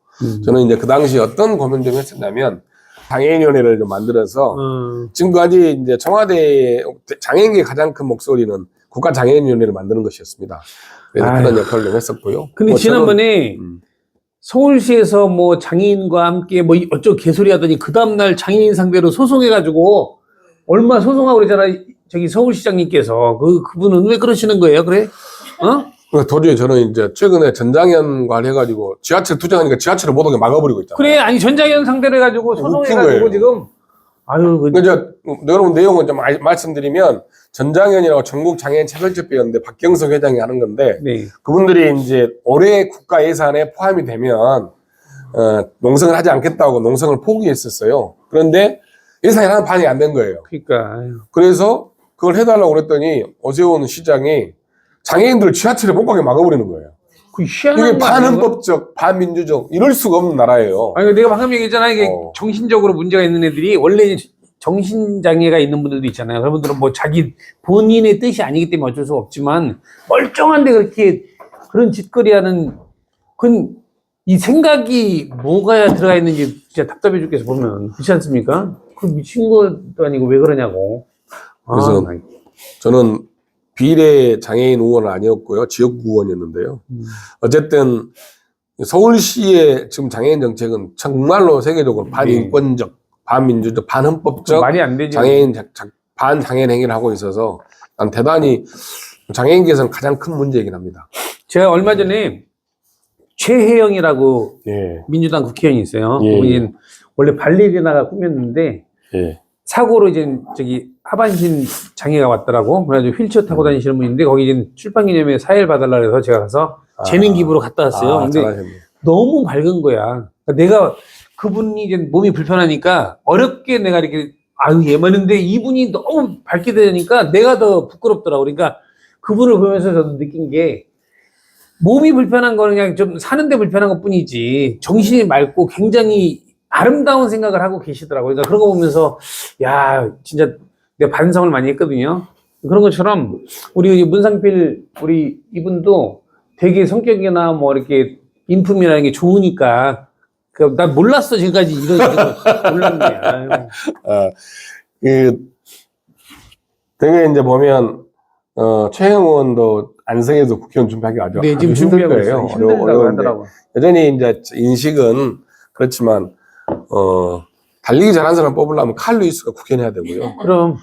저는 이제 그 당시 어떤 고민을 좀 했었냐면, 장애인위원회를 좀 만들어서 지금까지 이제 청와대의 장애인계 가장 큰 목소리는 국가장애인위원회를 만드는 것이었습니다. 그래서 그런 역할을 좀 했었고요. 근데 지난번에 서울시에서 뭐 장애인과 함께 뭐 어쩌고 개소리 하더니 그 다음날 장애인 상대로 소송해가지고 얼마 소송하고 그러잖아. 저기 서울시장님께서 그분은 왜 그러시는 거예요? 그래? 도저히 저는 이제 최근에 전장현과 해가지고 지하철 투쟁하니까 지하철을 못 오게 막아버리고 있잖아요. 그래, 아니 전장현 상대로 해가지고 소송해가지고 지금 이제 여러분 내용은 좀 말씀드리면, 전장현이라고 전국 장애인 차별집회였는데 박경석 회장이 하는 건데, 네. 그분들이 이제 올해 국가 예산에 포함이 되면 농성을 하지 않겠다고 농성을 포기했었어요. 그런데 예산이 하나 반이 안 된 거예요. 그러니까 그래서 그걸 해달라고 그랬더니 오세훈 시장이 장애인들 지하철에 못 가게 막아버리는 거예요. 그 희한한 이게 반헌법적, 반민주적, 이럴 수가 없는 나라예요. 아니 내가 방금 얘기했잖아. 이게 정신적으로 문제가 있는 애들이 원래 정신장애가 있는 분들도 있잖아요. 그런 분들은 뭐 자기 본인의 뜻이 아니기 때문에 어쩔 수 없지만 멀쩡한데 그렇게 그런 짓거리하는 그건 이 생각이 뭐가 들어가 있는지 진짜 답답해 죽겠어 보면. 그렇지 않습니까? 그 미친 것도 아니고 왜 그러냐고. 그래서 저는 비례 장애인 의원은 아니었고요. 지역구 의원이었는데요. 어쨌든 서울시의 지금 장애인 정책은 정말로 세계적으로 반인권적, 반민주적, 반헌법적 말이 안 되죠. 반장애인 행위를 하고 있어서 난 대단히 장애인계에서는 가장 큰 문제이긴 합니다. 제가 얼마 전에 최혜영이라고 민주당 국회의원이 있어요. 그분이 원래 발레리나가 꿈이었는데 사고로 이제 저기 하반신 장애가 왔더라고. 그래가지고 휠체어 타고 다니시는 분인데 거기 이제 출판 기념회 사회를 봐달라 해서 제가 가서 재능 기부로 갔다 왔어요. 근데 너무 밝은 거야. 그러니까 내가 그분이 이제 몸이 불편하니까 어렵게 내가 이렇게 얘만한데 이분이 너무 밝게 되니까 내가 더 부끄럽더라고. 그러니까 그분을 보면서 저도 느낀 게 몸이 불편한 거는 그냥 좀 사는데 불편한 것 뿐이지 정신이 맑고 굉장히 아름다운 생각을 하고 계시더라고요. 그러니까 그런 거 보면서 야 진짜 내가 반성을 많이 했거든요. 그런 것처럼 우리 문상필 우리 이분도 되게 성격이나 뭐 이렇게 인품이라는 게 좋으니까 난 몰랐어 지금까지 이런 거 몰랐네. 되게 이제 보면 최혜영 의원도 안성에서 국회의원 준비하기 아주 네, 지금 힘들 준비하고 거예요. 있어요. 힘들다고 하더라고. 여전히 이제 인식은 그렇지만 달리기 잘하는 사람 뽑으려면 칼 루이스가 국회의원 해야 되고요. 그럼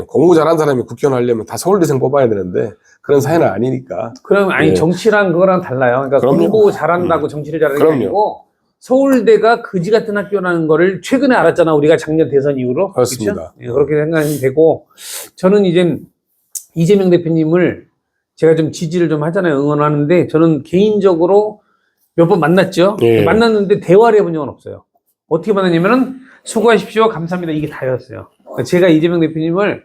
공부 잘하는 사람이 국회의원 하려면 다 서울대생 뽑아야 되는데 그런 사회는 아니니까. 그럼 아니 정치랑 그거랑 달라요. 그러니까 그럼요. 공부 잘한다고 정치를 잘하는 게 그럼요. 아니고 서울대가 그지 같은 학교라는 거를 최근에 알았잖아. 우리가 작년 대선 이후로. 그렇습니다. 그렇죠? 그렇게 생각이 되고 저는 이제 이재명 대표님을 제가 좀 지지를 좀 하잖아요. 응원하는데 저는 개인적으로 몇 번 만났죠. 만났는데 대화를 해본 적은 없어요. 어떻게 만났냐면은 수고하십시오. 감사합니다. 이게 다였어요. 그러니까 제가 이재명 대표님을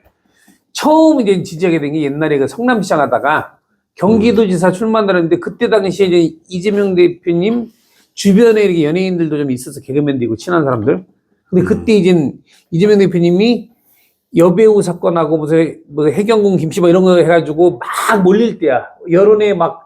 처음 이제 지지하게 된 게 옛날에 그 성남시장 하다가 경기도지사 출마한다는데 그때 당시에 이제 이재명 대표님 주변에 이렇게 연예인들도 좀 있어서 개그맨도 있고 친한 사람들. 근데 그때 이제 이재명 대표님이 여배우 사건하고 무슨 해경궁 김씨 뭐 이런 거 해가지고 막 몰릴 때야. 여론에 막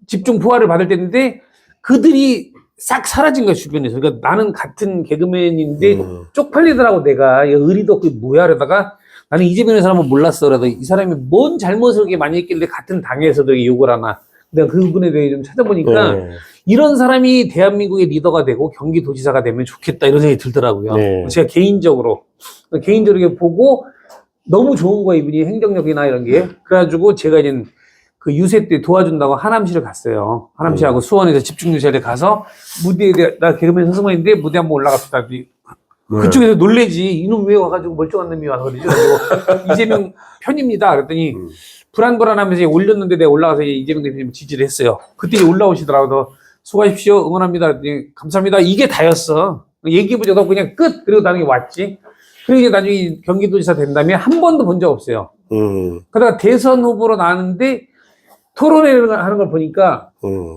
집중 포화를 받을 때인데 그들이 싹 사라진 거야 주변에서. 그러니까 나는 같은 개그맨인데 쪽팔리더라고 내가. 의리도 없고 뭐야 이러다가 나는 이재명의 사람은 몰랐어. 그러다 이 사람이 뭔 잘못을 그렇게 많이 했길래 같은 당에서도 이렇게 욕을 하나. 내가 그분에 대해 좀 찾아보니까 이런 사람이 대한민국의 리더가 되고 경기도지사가 되면 좋겠다 이런 생각이 들더라고요. 제가 개인적으로 이렇게 보고 너무 좋은 거야 이분이 행정력이나 이런 게. 그래가지고 제가 이제 그 유세 때 도와준다고 하남시를 갔어요. 하남시하고 수원에서 집중유세를 가서 무대에 나 개그맨 선생님인데 무대 한번 올라갑시다. 그쪽에서 놀래지. 이놈 왜 와가지고 멀쩡한 놈이 와서 그러지? 그래서 이재명 편입니다. 그랬더니 불안불안하면서 올렸는데 내가 올라가서 이재명 대표님 지지를 했어요. 그때 올라오시더라고요. 수고하십시오. 응원합니다. 그랬더니 감사합니다. 이게 다였어. 얘기해보자고 그냥 끝. 그리고 나중에 왔지. 그리고 이제 나중에 경기도지사 된 다음에 한 번도 본 적 없어요. 그러다가 대선 후보로 나왔는데 토론회를 하는 걸 보니까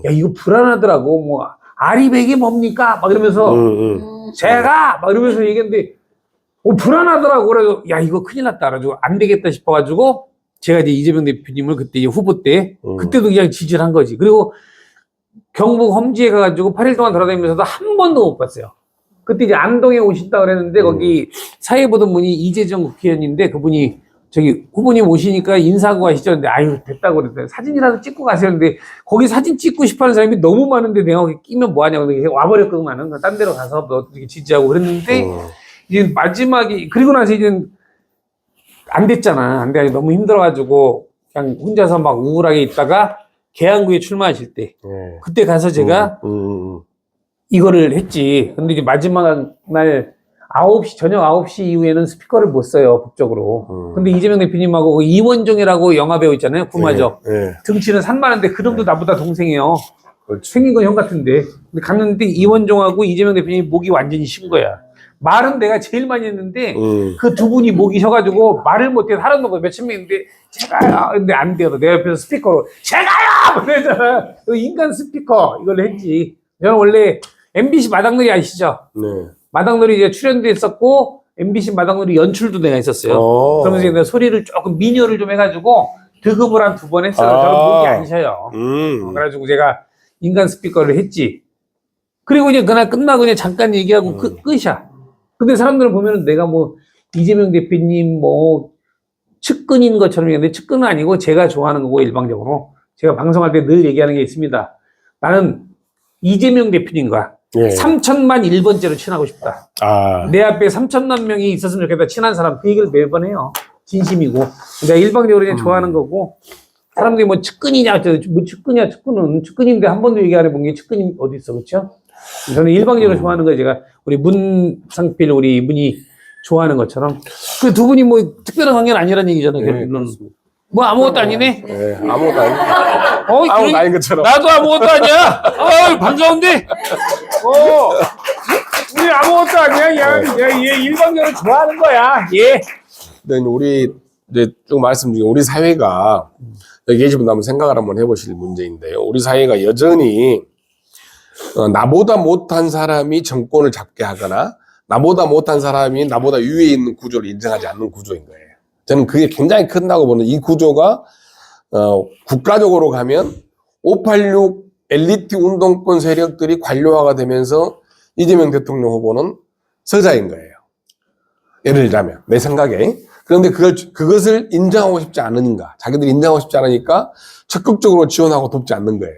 야 이거 불안하더라고. 뭐 아리백이 뭡니까? 막 이러면서 제가 막 이러면서 얘기했는데 불안하더라고. 그래서 야 이거 큰일 났다. 그래가지고 안 되겠다 싶어가지고 제가 이제 이재명 대표님을 그때 이제 후보 때 그때도 그냥 지지를 한 거지. 그리고 경북 험지에 가가지고 8일 동안 돌아다니면서도 한 번도 못 봤어요. 그때 이제 안동에 오신다 그랬는데 거기 사회 보던 분이 이재정 국회의원인데 그분이 저기 후보님 오시니까 인사하고 가시죠. 근데 아유 됐다고 그랬더니 사진이라도 찍고 가세요. 근데 거기 사진 찍고 싶어하는 사람이 너무 많은데 내가 거기 끼면 뭐하냐고 와버렸거든. 딴 데로 가서 너 어떻게 지지하고 그랬는데 이제 마지막에 그리고 나서 이제 안 됐잖아. 안 돼. 너무 힘들어가지고 그냥 혼자서 막 우울하게 있다가 계양구에 출마하실 때 그때 가서 제가 이거를 했지. 근데 이제 마지막 날 9시, 저녁 9시 이후에는 스피커를 못 써요, 법적으로. 근데 이재명 대표님하고 이원종이라고 영화배우 있잖아요, 구마적. 등치는 산만한데 그 놈도 나보다 동생이에요. 그렇지. 생긴 건 형 같은데. 근데 갔는데 이원종하고 이재명 대표님 목이 완전히 쉰 거야. 말은 내가 제일 많이 했는데 그 두 분이 목이 쉬어가지고 말을 못해 다른 놈보다 몇천 명인데 제가요. 근데 안 돼요. 내 옆에서 스피커로 제가요! 그러잖아. 인간 스피커 이걸 했지. 저는 원래 MBC 마당놀이 아시죠? 네. 마당놀이 이제 출연도 했었고 MBC 마당놀이 연출도 내가 했었어요. 그러면서 내가 소리를 조금 미녀를 좀 해가지고 득음을 한 2번 했어요. 저는 목이 안 쉬어요. 그래가지고 제가 인간 스피커를 했지. 그리고 이제 그날 끝나고 그냥 잠깐 얘기하고 끝이야. 근데 사람들은 보면은 내가 뭐 이재명 대표님 뭐 측근인 것처럼 얘기하는데 측근은 아니고 제가 좋아하는 거고 일방적으로 제가 방송할 때 늘 얘기하는 게 있습니다. 나는 이재명 대표님과 3천만 1번째로 친하고 싶다. 내 앞에 3천만 명이 있었으면 좋겠다. 친한 사람 그 얘기를 매번 해요. 진심이고 내가 일방적으로 그냥 좋아하는 거고 사람들이 뭐 측근이냐 뭐 측근이야 측근인데 한 번도 얘기 안 해본 게 측근이 어디 있어 그렇죠? 저는 일방적으로 좋아하는 거예요. 제가 우리 문상필 우리 이분이 좋아하는 것처럼 그 두 분이 뭐 특별한 관계는 아니라는 얘기잖아요. 결론은 뭐 아무것도 아니네. 네, 아무것도 아닌 아무것도 아닌 것처럼. 나도 아무것도 아니야. 반가운데. 우리 아무것도 아니야. 얘 일방적으로 좋아하는 거야. 예. 네, 우리 이제 쭉 말씀드리고 우리 사회가 여기 계신 분들 한번 생각을 한번 해보실 문제인데요. 우리 사회가 여전히 나보다 못한 사람이 정권을 잡게 하거나 나보다 못한 사람이 나보다 위에 있는 구조를 인정하지 않는 구조인 거예요. 저는 그게 굉장히 큰다고 보는 이 구조가 국가적으로 가면 586 엘리트 운동권 세력들이 관료화가 되면서 이재명 대통령 후보는 서자인 거예요. 예를 들자면 내 생각에. 그런데 그것을 인정하고 싶지 않으니까 자기들이 인정하고 싶지 않으니까 적극적으로 지원하고 돕지 않는 거예요.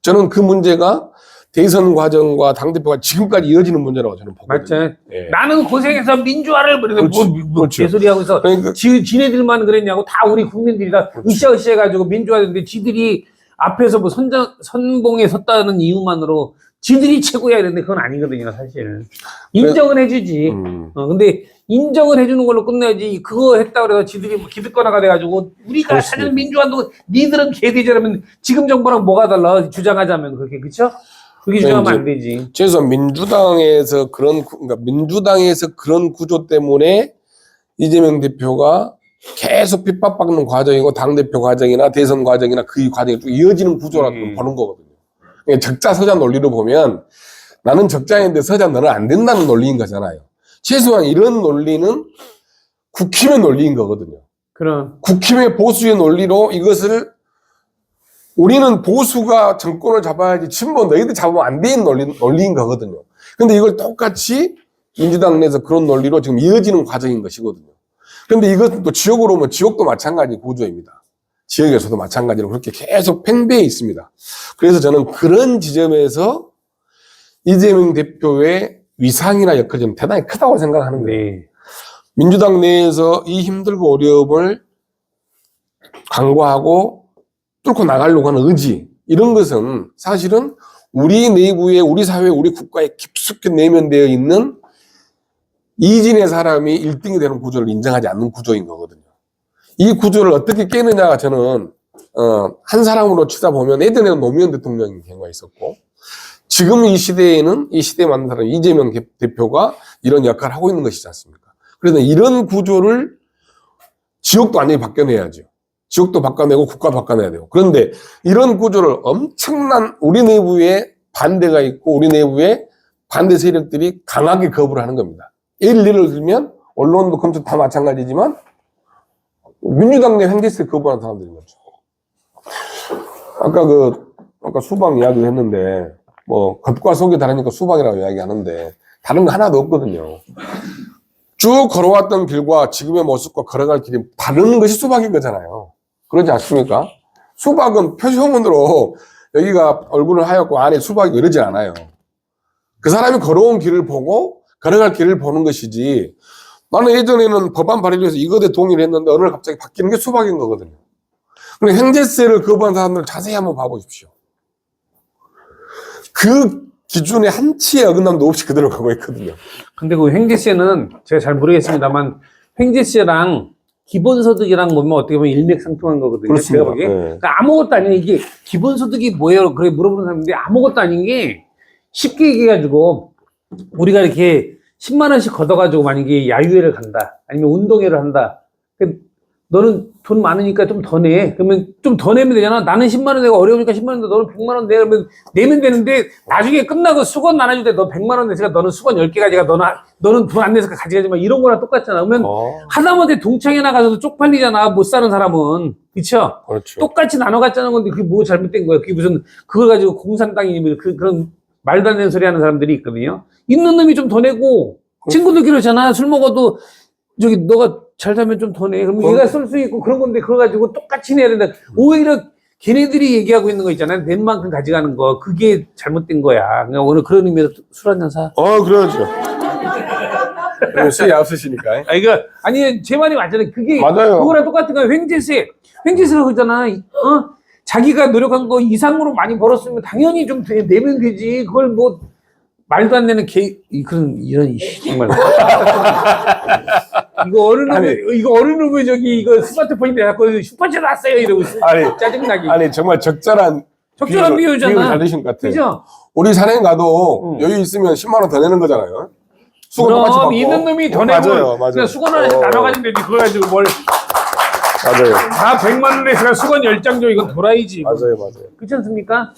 저는 그 문제가 대선 과정과 당대표가 지금까지 이어지는 문제라고 저는 보거든요. 맞죠. 예. 나는 고생해서 민주화를 뭐 그렇죠. 개소리하고 있어. 그러니까 지네들만 그랬냐고 다 우리 국민들이 다 으쌰으쌰 해가지고 민주화했는데 지들이 앞에서 뭐 선봉에 섰다는 이유만으로 지들이 최고야 이랬는데 그건 아니거든요, 사실. 인정은 해주지. 근데 인정을 해주는 걸로 끝내야지. 그거 했다 그래서 지들이 뭐 기득권화가 돼가지고 우리가 사실 민주화도 니들은 개돼지라면 지금 정부랑 뭐가 달라? 주장하자면 그렇게 그렇죠? 그게 주장하면 안 되지. 최소한 민주당에서 그런 구조 때문에 이재명 대표가 계속 핍박받는 과정이고 당대표 과정이나 대선 과정이나 그 과정이 쭉 이어지는 구조라고 보는 거거든요. 그러니까 적자서자 논리로 보면 나는 적자인데 서자 너는 안 된다는 논리인 거잖아요. 최소한 이런 논리는 국힘의 논리인 거거든요. 그럼 국힘의 보수의 논리로 이것을 우리는 보수가 정권을 잡아야지 친보 너희들 잡으면 안 되는 논리인 거거든요. 근데 이걸 똑같이 민주당 내에서 그런 논리로 지금 이어지는 과정인 것이거든요. 근데 이것은 또 지역으로 오면 지역도 마찬가지 구조입니다. 지역에서도 마찬가지로 그렇게 계속 팽배해 있습니다. 그래서 저는 그런 지점에서 이재명 대표의 위상이나 역할이 좀 대단히 크다고 생각하는 거예요. 네. 민주당 내에서 이 힘들고 어려움을 간과하고 뚫고 나가려고 하는 의지, 이런 것은 사실은 우리 내부에, 우리 사회, 우리 국가에 깊숙이 내면되어 있는 이진의 사람이 1등이 되는 구조를 인정하지 않는 구조인 거거든요. 이 구조를 어떻게 깨느냐가 저는 한 사람으로 치다 보면 예전에는 노무현 대통령이 경우가 있었고, 지금 이 시대에는 이 시대에 맞는 사람 이재명 대표가 이런 역할을 하고 있는 것이지 않습니까? 그래서 이런 구조를 지역도 완전히 바꿔내야죠. 지역도 바꿔내고 국가도 바꿔내야 돼요. 그런데 이런 구조를 엄청난 우리 내부에 반대가 있고 우리 내부에 반대 세력들이 강하게 거부를 하는 겁니다. 예를 들면 언론도 검찰 다 마찬가지지만 민주당 내 횡재세 거부하는 사람들인 거죠. 아까 수박 이야기를 했는데 뭐 겉과 속이 다르니까 수박이라고 이야기하는데 다른 거 하나도 없거든요. 쭉 걸어왔던 길과 지금의 모습과 걸어갈 길이 다른 것이 수박인 거잖아요. 그러지 않습니까? 수박은 표시화문으로 여기가 얼굴은 하얗고 안에 수박이 이러지 않아요. 그 사람이 걸어온 길을 보고 걸어갈 길을 보는 것이지, 나는 예전에는 법안 발의해서 이것에 동의를 했는데 어느 날 갑자기 바뀌는 게 수박인 거거든요. 그리고 횡재세를 거부한 사람들을 자세히 한번 봐보십시오. 그 기준에 한치의 어긋남도 없이 그대로 가고 있거든요. 근데 그 횡재세는 제가 잘 모르겠습니다만 횡재세랑 기본소득이랑 보면 어떻게 보면 일맥상통한 거거든요. 그렇습니다. 제가 보기에. 네. 그러니까 아무것도 아닌 이게 기본소득이 뭐예요? 그래 물어보는 사람인데 아무것도 아닌 게 쉽게 얘기해가지고 우리가 이렇게 10만 원씩 걷어가지고 만약에 야유회를 간다 아니면 운동회를 한다. 너는 돈 많으니까 좀 더 내. 그러면 좀 더 내면 되잖아. 나는 10만 원 내가 어려우니까 10만 원 내. 너는 100만 원 내. 그러면 내면 되는데 나중에 끝나고 수건 나눠줄 때 너 100만 원 내니까 너는 수건 10개 가져가. 너는 돈 안 내서 가져가지 마. 이런 거랑 똑같잖아. 그러면 하다못해 동창회 나가서도 쪽팔리잖아. 못 사는 사람은. 그쵸? 그렇죠. 똑같이 나눠 갖자는 건데 그게 뭐 잘못된 거야. 그게 무슨 그걸 가지고 공산당이니 뭐 그런 말도 안 되는 소리 하는 사람들이 있거든요. 있는 놈이 좀 더 내고 친구들끼리 그러잖아. 술 먹어도 저기 너가 잘 살면 좀 더 내. 그럼 얘가 쓸 수 있고 그런 건데 그거 가지고 똑같이 내야 된다. 오히려 걔네들이 얘기하고 있는 거 있잖아요. 낸 만큼 가져가는 거. 그게 잘못된 거야. 그냥 오늘 그런 의미에서 술 한잔 사. 그렇죠. 수위 없으시니까. 아니 제 말이 맞잖아요. 그게 맞아요. 그거랑 똑같은 거야. 횡재세가 그러잖아. 자기가 노력한 거 이상으로 많이 벌었으면 당연히 좀 내면 되지. 그걸 뭐 말도 안 되는 이런 정말. 이거 어느 놈의 이거 스마트폰인데 자꾸 슈퍼챗 왔어요 이러고 짜증나게. 정말 적절한 비유잖아. 비유를 잘 되신 것 같아요. 그죠? 우리 산행 가도 여유 있으면 10만 원 더 내는 거잖아요. 수건 똑같이 받고. 있는 놈이 더 내고 맞아요. 그냥 수건 하나씩 나눠가지면 되지. 그거 가지고 뭘 맞아요. 다 100만 원에서 수건 10장 줘. 이건 도라이지. 맞아요. 그렇지 않습니까?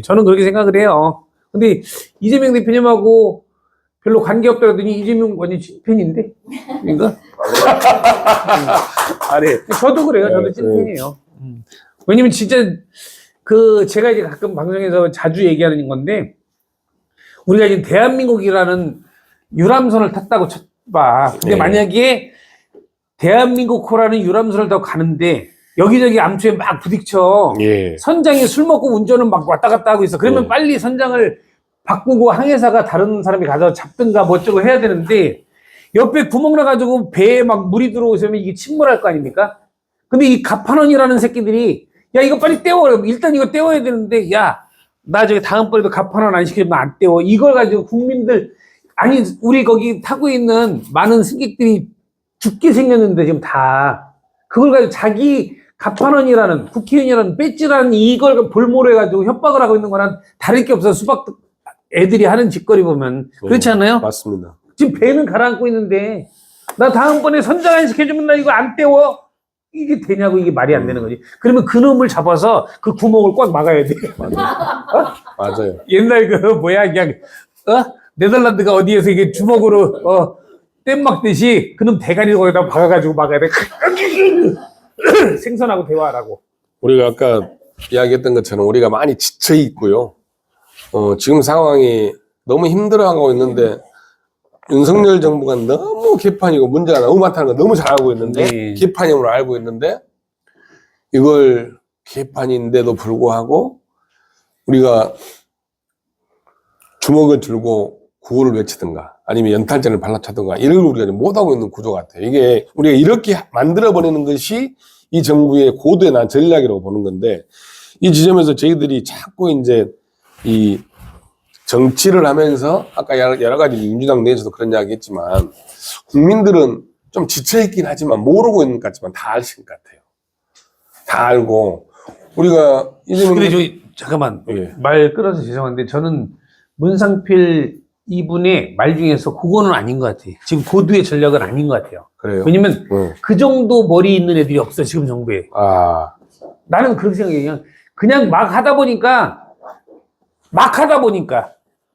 저는 그렇게 생각을 해요. 근데 이재명 대표님하고 별로 관계없다 그러더니 이재명 완전 찐팬인데? 그러니까? 저도 그래요. 저도 찐팬이에요. 왜냐면 진짜 제가 이제 가끔 방송에서 자주 얘기하는 건데, 우리가 이제 대한민국이라는 유람선을 탔다고 쳐봐. 근데 만약에 대한민국호라는 유람선을 타고 가는데 여기저기 암초에 막 부딪혀. 선장이 술 먹고 운전을 막 왔다 갔다 하고 있어. 그러면 빨리 선장을 바꾸고 항해사가 다른 사람이 가서 잡든가 뭐 어쩌고 해야 되는데, 옆에 구멍 나가지고 배에 막 물이 들어오면 이게 침몰할 거 아닙니까? 근데 이 가판원이라는 새끼들이 야 이거 빨리 떼워. 일단 이거 떼워야 되는데 야 나 저기 다음번에도 가판원 안 시키면 안 떼워. 이걸 가지고 국민들 아니 우리 거기 타고 있는 많은 승객들이 죽게 생겼는데 지금 다 그걸 가지고 자기 가판원이라는 국회의원이라는 배지라는 이걸 볼모로 해가지고 협박을 하고 있는 거랑 다를 게 없어. 수박 애들이 하는 짓거리 보면 그렇지 않아요? 맞습니다. 지금 배는 가라앉고 있는데 나 다음번에 선장 안 시켜주면 나 이거 안 떼워. 이게 되냐고. 이게 말이 안 되는 거지. 그러면 그 놈을 잡아서 그 구멍을 꽉 막아야 돼. 맞아요. 옛날 그냥 네덜란드가 어디에서 이게 주먹으로 땜 막듯이 그놈 대가리 거기다 박아가지고 막아야 돼. 생선하고 대화하라고. 우리가 아까 이야기했던 것처럼 우리가 많이 지쳐 있고요. 지금 상황이 너무 힘들어하고 있는데 윤석열 정부가 너무 개판이고 문제가 너무 많다는 거 너무 잘 알고 있는데 개판임으로 알고 있는데 이걸 개판인데도 불구하고 우리가 주먹을 들고 구호를 외치든가 아니면 연탄재를 발라차든가 이런 걸 우리가 못하고 있는 구조 같아요. 이게 우리가 이렇게 만들어버리는 것이 이 정부의 고도의 난 전략이라고 보는 건데, 이 지점에서 저희들이 자꾸 이제 이 정치를 하면서 아까 여러 가지 민주당 내에서도 그런 이야기 했지만 국민들은 좀 지쳐있긴 하지만 모르고 있는 것 같지만 다 아실 것 같아요. 다 알고 우리가 근데 저기 잠깐만 예. 말 끊어서 죄송한데 저는 문상필 이분의 말 중에서 그거는 아닌 것 같아요. 지금 고도의 전략은 아닌 것 같아요. 그래요. 왜냐면 응. 그 정도 머리 있는 애들이 없어 지금 정부에. 아, 나는 그렇게 생각해요. 그냥 막 하다 보니까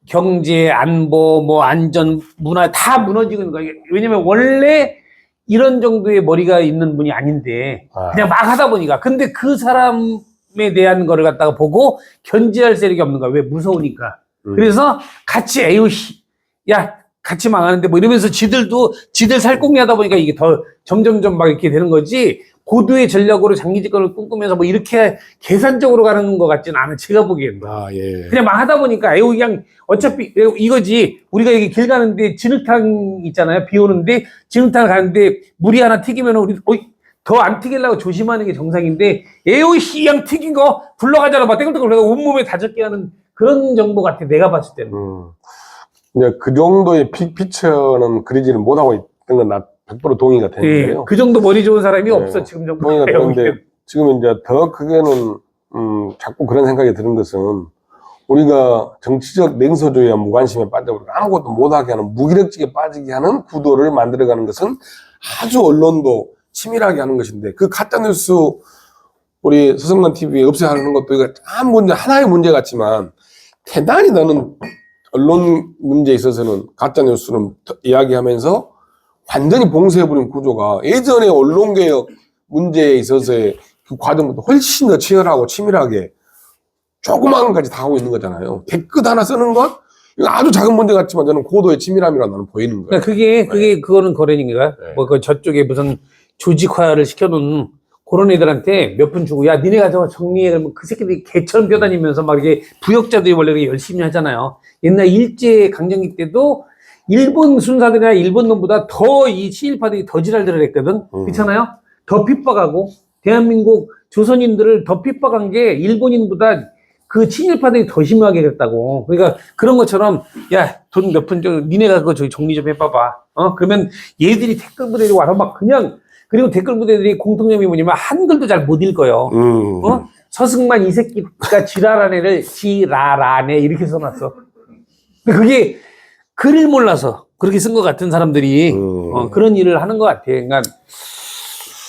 경제, 안보, 뭐 안전, 문화 다 무너지고 있는 거예요. 왜냐면 원래 이런 정도의 머리가 있는 분이 아닌데 그냥 막 하다 보니까. 근데 그 사람에 대한 거를 갖다가 보고 견제할 세력이 없는 거야. 왜? 무서우니까. 그래서 같이 에휴 야 같이 망하는데 뭐 이러면서 지들 살궁리 하다 보니까 이게 더 점점점 막 이렇게 되는 거지. 고도의 전략으로 장기 집권을 꿈꾸면서 뭐 이렇게 계산적으로 가는 것 같지는 않아. 제가 보기에는. 아, 예. 그냥 막 하다 보니까 에휴 그냥 어차피 이거지. 우리가 여기 길 가는데 진흙탕 있잖아요. 비 오는데 진흙탕 가는데 물이 하나 튀기면 우리 더 안 튀기려고 조심하는 게 정상인데 에휴 그냥 튀긴 거 굴러가잖아. 막 떼글떼글 온몸에 다 젖게 하는 그런 정보 같아. 내가 봤을 때는. 이제 그 정도의 픽처는 그리지는 못하고 있던 건 나 100% 동의가 되는데요. 예, 그 정도 머리 좋은 사람이 네. 없어 지금 정도. 동의가 되는데 지금 이제 더 크게는 자꾸 그런 생각이 드는 것은 우리가 정치적 냉소주의와 무관심에 빠져버리고 아무것도 못하게 하는 무기력증에 빠지게 하는 구도를 만들어가는 것은 아주 언론도 치밀하게 하는 것인데 그 가짜뉴스 우리 서성만 TV에 없애하는 것도 이거 하나의 문제 같지만 대단히 나는 언론 문제에 있어서는 가짜뉴스는 이야기하면서 완전히 봉쇄해버린 구조가 예전에 언론개혁 문제에 있어서의 그 과정부터 훨씬 더 치열하고 치밀하게 조그마한 것까지 다 하고 있는 거잖아요. 댓글 하나 쓰는 것? 이거 아주 작은 문제 같지만 저는 고도의 치밀함이라 나는 보이는 거예요. 그거는 거래인가? 네. 뭐, 저쪽에 무슨 조직화를 시켜놓은 그런 애들한테 몇 푼 주고, 야, 니네가 저거 정리해. 그러면 그 새끼들이 개처럼 뛰어다니면서 막 이렇게 부역자들이 원래 그렇게 열심히 하잖아요. 옛날 일제강점기 때도 일본 순사들이나 일본 놈보다 더 이 친일파들이 더 지랄들을 했거든. 그렇잖아요? 더 핍박하고, 대한민국 조선인들을 더 핍박한 게 일본인보다 그 친일파들이 더 심하게 했다고. 그러니까 그런 것처럼, 야, 돈 몇 푼 좀, 니네가 그거 저기 정리 좀 해봐봐. 그러면 얘들이 댓글 부대로 와서 막 그냥, 그리고 댓글 부대들이 공통점이 뭐냐면 한글도 잘 못 읽어요. 서승만 이 새끼가 지랄한 애를 지랄하네 이렇게 써놨어. 근데 그게 글을 몰라서 그렇게 쓴 것 같은 사람들이 그런 일을 하는 것 같아. 그러니까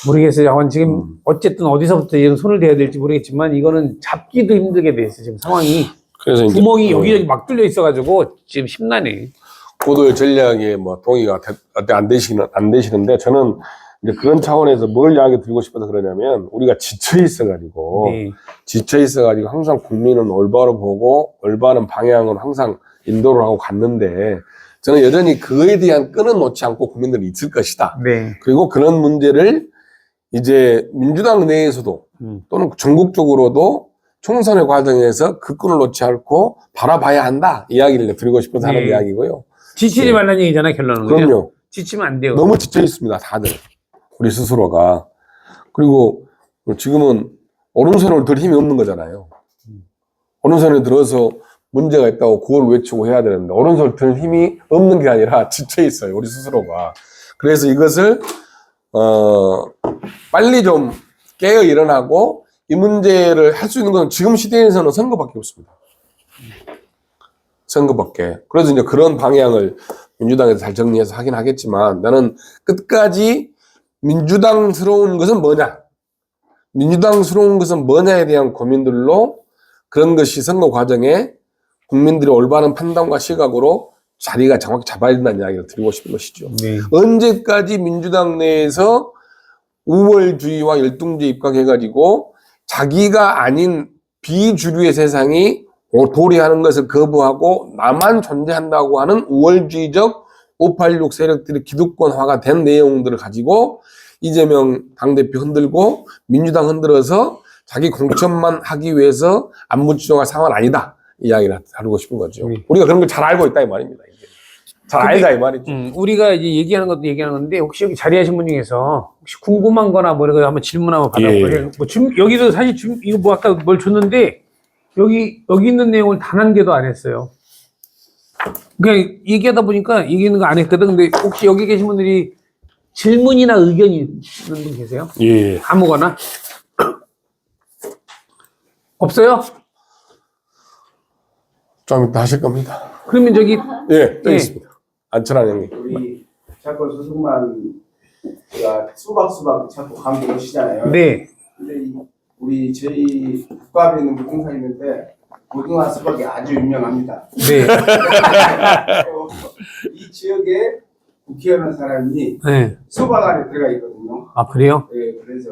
모르겠어요. 지금 어쨌든 어디서부터 이런 손을 대야 될지 모르겠지만 이거는 잡기도 힘들게 돼 있어 지금 상황이. 그래서 이제 구멍이 여기저기 막 뚫려 있어가지고 지금 심란해. 고도의 전략에 뭐 동의가 안 되시는데 저는 이제 그런 차원에서 뭘 이야기 드리고 싶어서 그러냐면 우리가 지쳐 있어가지고 항상 국민은 올바로 보고 올바른 방향은 항상 인도를 하고 갔는데 저는 여전히 그거에 대한 끈은 놓지 않고 국민들이 있을 것이다. 네. 그리고 그런 문제를 이제 민주당 내에서도 또는 전국적으로도 총선의 과정에서 그 끈을 놓지 않고 바라봐야 한다. 이야기를 드리고 싶어서 하는 이야기고요. 지치지 말라는 얘기잖아 결론은. 그럼요. 그냥 지치면 안 돼요. 너무 지쳐 있습니다. 다들. 우리 스스로가. 그리고 지금은 오른손을 들 힘이 없는 거잖아요. 오른손에 들어서 문제가 있다고 그걸 외치고 해야 되는데 오른손을 들 힘이 없는 게 아니라 지쳐 있어요. 우리 스스로가. 그래서 이것을 빨리 좀 깨어 일어나고 이 문제를 할 수 있는 건 지금 시대에서는 선거밖에 없습니다. 선거밖에. 그래서 이제 그런 방향을 민주당에서 잘 정리해서 하긴 하겠지만 나는 끝까지 민주당스러운 것은 뭐냐? 민주당스러운 것은 뭐냐에 대한 고민들로 그런 것이 선거 과정에 국민들의 올바른 판단과 시각으로 자리가 정확히 잡아야 된다는 이야기를 드리고 싶은 것이죠. 네. 언제까지 민주당 내에서 우월주의와 열등주의 입각해가지고 자기가 아닌 비주류의 세상이 도래하는 것을 거부하고 나만 존재한다고 하는 우월주의적 586 세력들이 기득권화가 된 내용들을 가지고 이재명 당대표 흔들고 민주당 흔들어서 자기 공천만 하기 위해서 안무 추종할 상황은 아니다. 이 이야기를 하고 싶은 거죠. 우리가 그런 걸 잘 알고 있다 이 말입니다. 이제. 잘 근데- 알다 이 말이죠. 우리가 이제 얘기하는 것도 얘기하는 건데, 혹시 여기 자리하신 분 중에서, 혹시 궁금한 거나 뭐 이런 거 한번 질문 한번 받아볼게요. 예. 뭐 여기도 사실 이거 뭐 아까 뭘 줬는데, 여기 있는 내용을 단 한 개도 안 했어요. 그냥 얘기하다 보니까 얘기하는 거 안 했거든. 근데 혹시 여기 계신 분들이 질문이나 의견이 있는 분 계세요? 예. 아무거나? 없어요? 좀 이따 하실 겁니다. 그러면 저기, 예, 또 예. 있습니다. 안철환 형님. 우리 자꾸 소승만가 수박 자꾸 강조 오시잖아요. 네. 근데 저희 국밥에 있는 무등사 있는데 무등화 수박이 아주 유명합니다. 네. 이 지역에 국회의원 사람이 네. 수박 안에 들어가 있거든요. 아, 그래요? 예, 그래서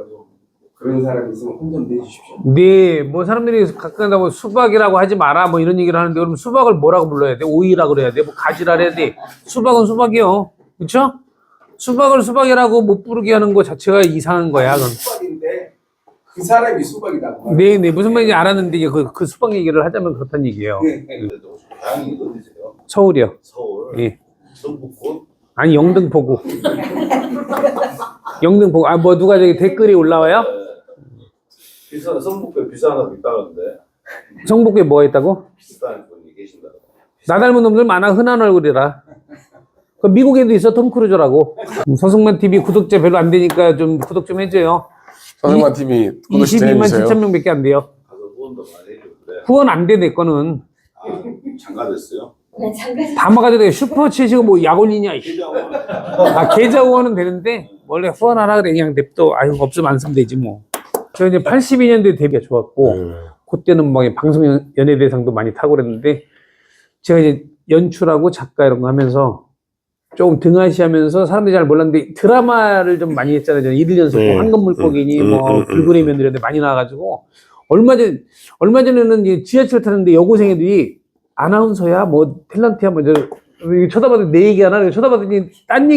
그런 사람이 있으면 혼 좀 내주십시오. 네, 뭐 사람들이 가끔 뭐 수박이라고 하지 마라 뭐 이런 얘기를 하는데 그럼 수박을 뭐라고 불러야 돼? 오이라고 그래야 돼? 뭐 가지라 그래야 돼? 수박은 수박이요. 그렇죠? 수박을 수박이라고 못 부르게 하는 거 자체가 이상한 거야. 그건. 수박인데 그 사람이 수박이다고. 네, 네. 무슨 말인지 알았는데 이제 그 수박 얘기를 하자면 그렇다는 얘기예요. 네. 고향이 어디세요? 서울이요. 서울. 예. 성북군. 아니 영등포구. 영등포구. 아, 뭐 누가 저기 댓글이 올라와요? 비싼 성북에 비싼 거 있다는데 성북구에 뭐가 있다고? 비싼 분이 계신다고. 나 닮은 놈들 많아. 흔한 얼굴이라. 그 미국에도 있어. 톰 크루즈라고. 서승만 TV 구독자 별로 안 되니까 좀 구독 좀 해줘요. 서승만 TV 구독 22만 해주세요. 7천 명밖에 안 돼요. 가서 후원도 많이 해주고 그래. 후원 안 돼, 내 거는. 아, 참가됐어요? 네, 잠깐. 다 먹어도 돼. 슈퍼챗이고 뭐 약올리냐. 이씨. 기자원. 아, 계좌 후원은 되는데, 원래 후원하라 그래. 그냥 냅둬. 아유, 없으면 안 쓰면 되지 뭐. 저 이제 82년도에 데뷔가 좋았고, 그때는 뭐 방송 연예대상도 많이 타고 그랬는데, 제가 이제 연출하고 작가 이런 거 하면서 조금 등하시하면서 사람들이 잘 몰랐는데 드라마를 좀 많이 했잖아요. 저는 1년 속고 황금물고기니 뭐 불굴의 며느리 이런 데 많이 나와가지고 얼마 전에는 이제 지하철 타는데 여고생애들이 아나운서야 뭐 탤런트야 뭐 쳐다봐도 내 얘기 하나 쳐다봤더니 딴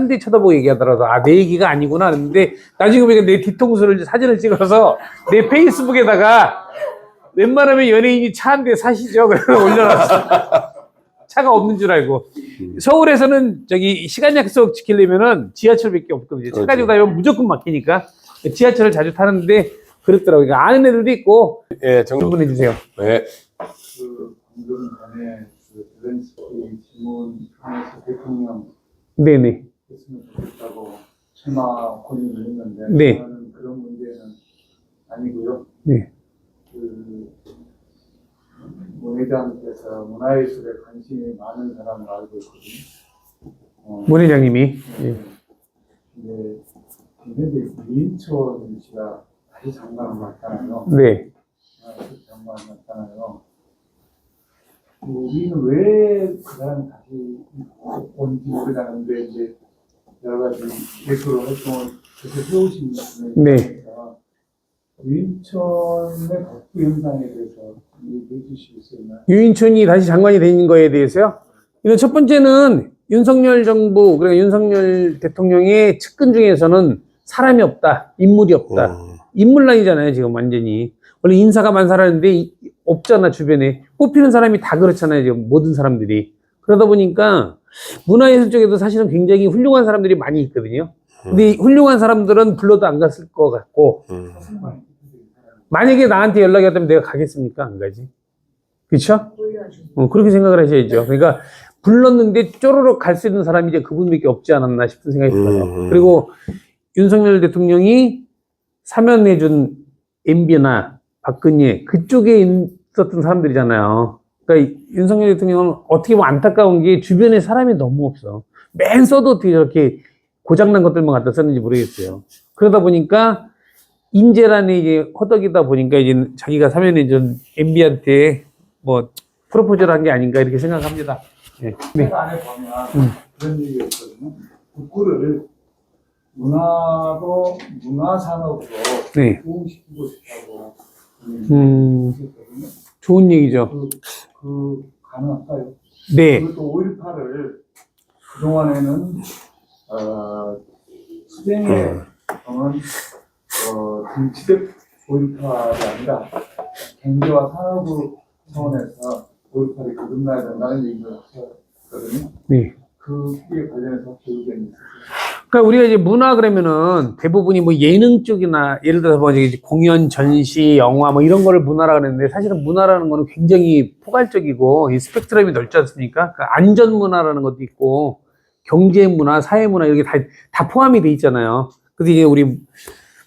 데 쳐다보고 얘기하더라도 아 내 얘기가 아니구나 했는데 나중에 보니까 내 뒤통수를 사진을 찍어서 내 페이스북에다가 웬만하면 연예인이 차 한 대 사시죠 그래서 올려놨어. 차가 없는 줄 알고. 서울에서는 저기 시간 약속 지키려면은 지하철밖에 없거든요. 차 가지고 다니면 무조건 막히니까 지하철을 자주 타는데 그렇더라고요. 그러니까 아는 애들도 있고. 예, 정도. 질문해 주세요. 네. 그 방금 전에 그 zel렌스키 질문하면서 대통령 네네. 했으면 좋겠다고 출마 권유를 했는데 네. 저는 그런 문제는 아니고요. 네. 그 문회장께서 문화예술에 관심이 많은 사람을 알고 있거든요. 문 회장님이. 예. 근데 유인천 씨가 다시 장관을 맡잖아요. 네. 장관 맡잖아요. 우리는 왜 그 사람이 다시 온지 모르겠는데 이제 여러 가지 예술 활동을 계속 해오신 네. 분이니까 유인천의 복구 현상에 대해서 얘기해 주실 수 있나요? 유인촌이 다시 장관이 된 거에 대해서요. 이건 첫 번째는 윤석열 정부, 그러니까 윤석열 대통령의 측근 중에서는 사람이 없다, 인물이 없다. 인물난이잖아요, 지금 완전히. 원래 인사가 많사라는데 없잖아, 주변에. 뽑히는 사람이 다 그렇잖아요, 지금 모든 사람들이. 그러다 보니까 문화예술 쪽에도 사실은 굉장히 훌륭한 사람들이 많이 있거든요. 근데 이 훌륭한 사람들은 불러도 안 갔을 것 같고, 만약에 나한테 연락이 왔다면 내가 가겠습니까? 안 가지. 그쵸? 그렇게 생각을 하셔야죠. 그러니까 불렀는데 쪼르륵 갈 수 있는 사람이 이제 그분밖에 없지 않았나 싶은 생각이 들어요. 그리고 윤석열 대통령이 사면해준 MB나 박근혜 그쪽에 있었던 사람들이잖아요. 그러니까 윤석열 대통령은 어떻게 보면 안타까운 게 주변에 사람이 너무 없어. 맨 써도 어떻게 저렇게 고장난 것들만 갖다 썼는지 모르겠어요. 그러다 보니까 인재란에 이제 허덕이다 보니까 이제 자기가 사면해준 MB한테 뭐 프로포즈를 한 게 아닌가 이렇게 생각합니다. 네. 네. 그 안에 보면 그런 얘기가 있거든요. 북구를 문화산업으로 네. 부흥시키고 싶다고 했거든요. 좋은 얘기죠. 그 가능할까요? 네. 그것도 5.18을 그동안에는 수행의 정치적 5.18이 아니라 경제와 산업 차원에서 5.18이 거듭나야 된다는 얘기를 하셨거든요. 네. 그에 관련해서 교육이 있어요. 그러니까 우리가 이제 문화 그러면은 대부분이 뭐 예능 쪽이나 예를 들어서 뭐 이제 공연, 전시, 영화 뭐 이런 거를 문화라 그랬는데 사실은 문화라는 거는 굉장히 포괄적이고 이 스펙트럼이 넓지 않습니까? 그러니까 안전 문화라는 것도 있고 경제 문화, 사회 문화 이렇게 다 포함이 돼 있잖아요. 그래서 이제 우리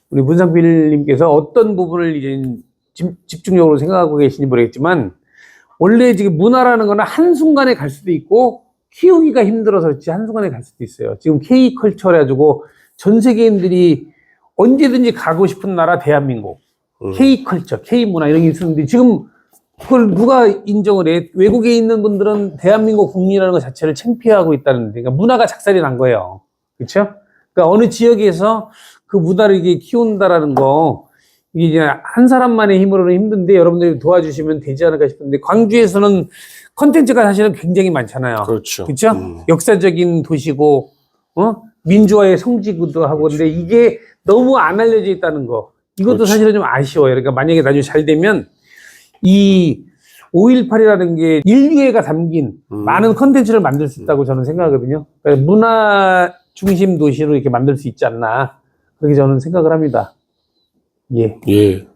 문상필님께서 어떤 부분을 이제 집중적으로 생각하고 계신지 모르겠지만 원래 지금 문화라는 거는 한순간에 갈 수도 있고 키우기가 힘들어서 그렇지 한순간에 갈 수도 있어요. 지금 K컬처를 해가지고 전 세계인들이 언제든지 가고 싶은 나라 대한민국. K컬처, K문화 이런 게 있었는데 지금 그걸 누가 인정을 해? 외국에 있는 분들은 대한민국 국민이라는 것 자체를 창피하고 있다는, 그러니까 문화가 작살이 난 거예요. 그렇죠? 그러니까 어느 지역에서 그 문화를 이게 키운다라는 거, 이게 이제 한 사람만의 힘으로는 힘든데 여러분들이 도와주시면 되지 않을까 싶은데 광주에서는 컨텐츠가 사실은 굉장히 많잖아요. 그렇죠. 그렇죠? 역사적인 도시고, 민주화의 성지구도 하고, 근데 이게 너무 안 알려져 있다는 거. 이것도 그렇지. 사실은 좀 아쉬워요. 그러니까 만약에 나중에 잘 되면 이 5.18이라는 게 인류애가 담긴 많은 컨텐츠를 만들 수 있다고 저는 생각하거든요. 그러니까 문화 중심 도시로 이렇게 만들 수 있지 않나. 그렇게 저는 생각을 합니다. 예. 예,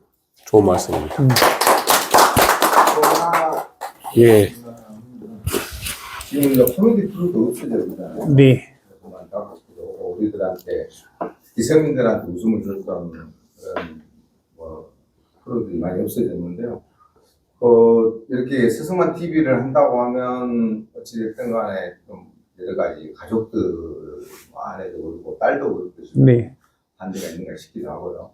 좋은 말씀입니다. 예, 지금 이제 코미디 프로도 없어졌잖아요. 네. 우리들한테 기성인들한테 웃음을 줬던 그런 뭐 프로들이 많이 없어졌는데요. 이렇게 스승만 TV를 한다고 하면 어찌됐든 간에 좀 여러 가지 가족들 아내도 그렇고 딸도 그렇듯이 네. 반대가 있는가 싶기도 하고요.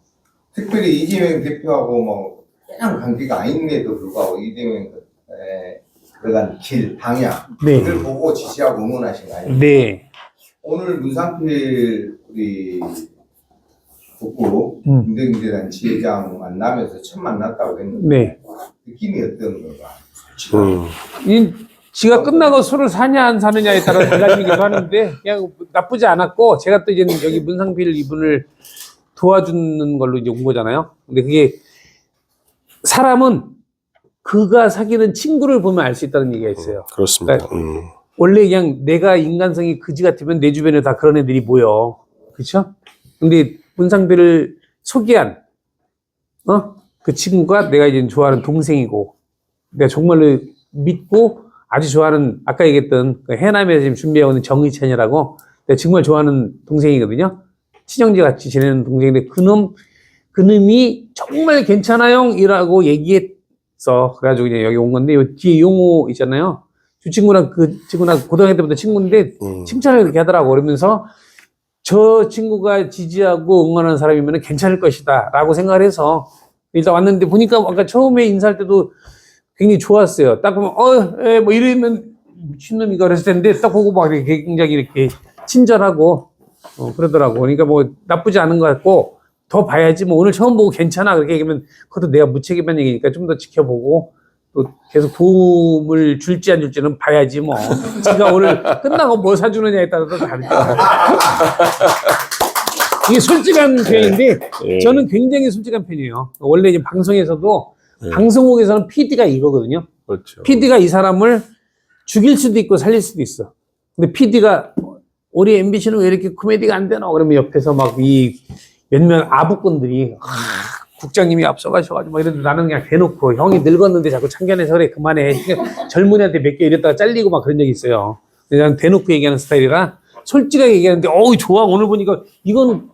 특별히 이재명 대표하고 뭐 그냥 관계가 아닌데도 불구하고 이재명 들어간 길, 방향 네. 그걸 보고 지지하고 응원하신 거 아닙니까? 네. 오늘 문상필 우리 북구 군대군대단 지회장 만나면서 처음 만났다고 했는데 네. 느낌이 어떤 건가? 지가 끝나고 술을 사냐 안 사느냐에 따라 달라지기도 하는데 그냥 나쁘지 않았고 제가 또 이제 여기 문상필 이분을 도와주는 걸로 이제 온 거잖아요. 근데 그게 사람은 그가 사귀는 친구를 보면 알 수 있다는 얘기가 있어요. 그렇습니다. 원래 그냥 내가 인간성이 그지 같으면 내 주변에 다 그런 애들이 모여. 그렇죠? 근데 문상필을 소개한 그 친구가 내가 이제 좋아하는 동생이고 내가 정말로 믿고 아주 좋아하는 아까 얘기했던 그 해남에서 지금 준비해오는 정의찬이라고 내가 정말 좋아하는 동생이거든요. 친형제 같이 지내는 동생인데 그놈이 정말 괜찮아요 이라고 얘기했어. 그래가지고 이제 여기 온 건데 요 뒤에 용호 있잖아요. 그 친구랑 고등학교 때부터 친구인데 칭찬을 그렇게 하더라고. 그러면서 저 친구가 지지하고 응원하는 사람이면 괜찮을 것이다 라고 생각을 해서 일단 왔는데 보니까 아까 처음에 인사할 때도 굉장히 좋았어요. 딱 보면 뭐 이러면 미친놈이가 그랬을 텐데 딱 보고 막 이렇게 굉장히 이렇게 친절하고 그러더라고. 그러니까 뭐 나쁘지 않은 것 같고 더 봐야지 뭐 오늘 처음 보고 괜찮아 그렇게 얘기하면 그것도 내가 무책임한 얘기니까 좀 더 지켜보고 또 계속 도움을 줄지 안 줄지는 봐야지 뭐. 지가 오늘 끝나고 뭐 사주느냐에 따라서 다르죠. 이게 솔직한 편인데 저는 굉장히 솔직한 편이에요. 원래 이제 방송에서도 방송국에서는 PD가 이거거든요. 그렇죠. PD가 이 사람을 죽일 수도 있고 살릴 수도 있어. 근데 PD가 우리 MBC는 왜 이렇게 코미디가 안 되나? 그러면 옆에서 막 이 몇몇 아부꾼들이 국장님이 앞서가셔가지고 막 이러는데 나는 그냥 대놓고 형이 늙었는데 자꾸 참견해서 그래 그만해. 젊은이한테 몇 개 이랬다가 잘리고 막 그런 적이 있어요. 근데 나는 대놓고 얘기하는 스타일이라 솔직하게 얘기하는데 좋아 오늘 보니까 이건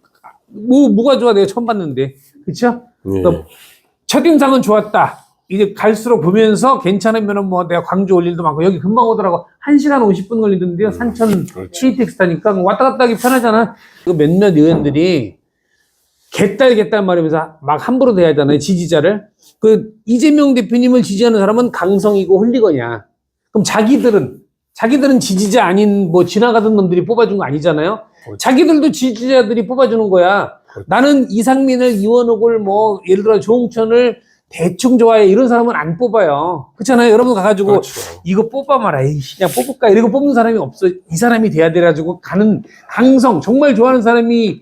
뭐가 좋아 내가 처음 봤는데 그쵸? 첫인상은 좋았다. 이제 갈수록 보면서 괜찮으면은 뭐 내가 광주 올 일도 많고 여기 금방 오더라고. 1시간 50분 걸리던데요. 산천 KTX 타니까 왔다 갔다 하기 편하잖아. 그 몇몇 의원들이 개딸 말하면서 막 함부로 대하잖아요. 지지자를. 그 이재명 대표님을 지지하는 사람은 강성이고 홀리거냐. 그럼 자기들은 지지자 아닌 뭐 지나가던 놈들이 뽑아준 거 아니잖아요. 자기들도 지지자들이 뽑아주는 거야. 나는 이상민을, 이원옥을 뭐 예를 들어 조홍천을 대충 좋아해 이런 사람은 안 뽑아요. 그렇잖아요. 여러분 가가지고 그렇죠. 이거 뽑아 마라. 그냥 뽑을까 이러고 뽑는 사람이 없어. 이 사람이 돼야 돼가지고 가는 강성 정말 좋아하는 사람이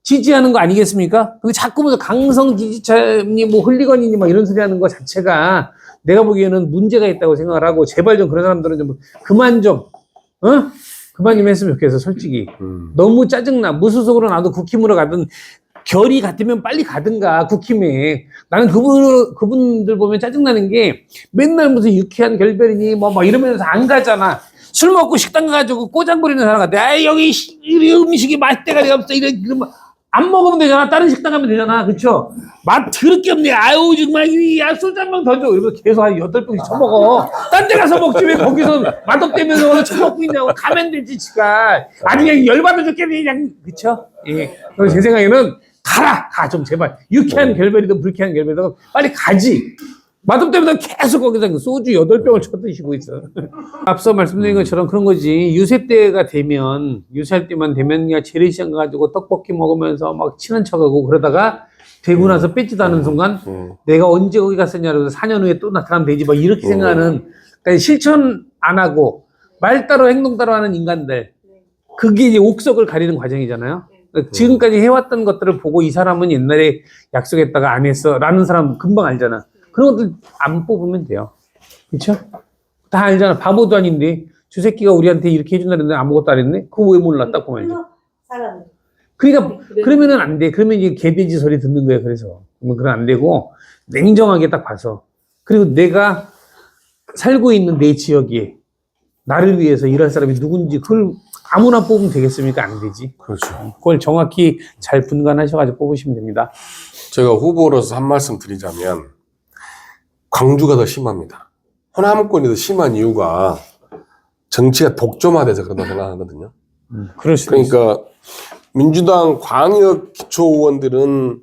지지하는 거 아니겠습니까? 근데 자꾸 무슨 강성 지지자니 뭐 홀리건이니 막 이런 소리 하는 거 자체가 내가 보기에는 문제가 있다고 생각을 하고 제발 좀 그런 사람들은 좀 그만 좀 그만 좀 했으면 좋겠어, 솔직히. 너무 짜증나. 무소속으로 나도 국힘으로 가든, 결이 같으면 빨리 가든가, 국힘에. 나는 그분들 보면 짜증나는 게 맨날 무슨 유쾌한 결별이니, 막 이러면서 안 가잖아. 술 먹고 식당 가가지고 꼬장부리는 사람 같아. 아이, 여기 이 음식이 맛대가리가 없어. 이러면 안 먹으면 되잖아. 다른 식당 가면 되잖아. 그쵸? 맛 더럽게 없네. 아유, 정말, 야, 소주 한 병 더 줘. 이러면서 계속 한 8병씩 처먹어. 딴 데 가서 먹지. 왜 거기서 맛없다면서 처먹고 있냐고. 가면 되지, 지가. 아주 그냥 열받아 죽겠네, 그냥. 그쵸? 예. 그래서 제 생각에는 가, 좀 제발. 유쾌한 결별이든 불쾌한 결별이든 빨리 가지. 맛없다면서 계속 거기서 소주 8병을 쳐드시고 있어. 앞서 말씀드린 것처럼 그런 거지. 유세 때가 되면, 유세할 때만 되면 그냥 재래시장 가가지고 떡볶이 먹으면서 막 친한 척하고 그러다가 되고 나서 뺏지도 않은 순간 내가 언제 거기 갔었냐고 4년 후에 또 나타나면 되지. 막 이렇게 생각하는, 그러니까 실천 안 하고 말 따로 행동 따로 하는 인간들. 그게 이제 옥석을 가리는 과정이잖아요. 그러니까 지금까지 해왔던 것들을 보고 이 사람은 옛날에 약속했다가 안 했어. 라는 사람 금방 알잖아. 그런 것들 안 뽑으면 돼요. 그쵸? 다 알잖아. 바보도 아닌데. 저 새끼가 우리한테 이렇게 해준다는데 아무것도 안 했네? 그거 왜 몰라? 딱 보면 이제. 그러니까, 그러면은 안 돼. 그러면 이제 개돼지 소리 듣는 거예요. 그래서. 그러면 그건 안 되고, 냉정하게 딱 봐서. 그리고 내가 살고 있는 내 지역에 나를 위해서 일할 사람이 누군지 그걸 아무나 뽑으면 되겠습니까? 안 되지. 그렇죠. 그걸 정확히 잘 분간하셔가지고 뽑으시면 됩니다. 제가 후보로서 한 말씀 드리자면, 광주가 더 심합니다. 호남권이 더 심한 이유가 정치가 독점화돼서 그런다고 생각하거든요. 그럴 수 있어요. 그러니까 민주당 광역 기초의원들은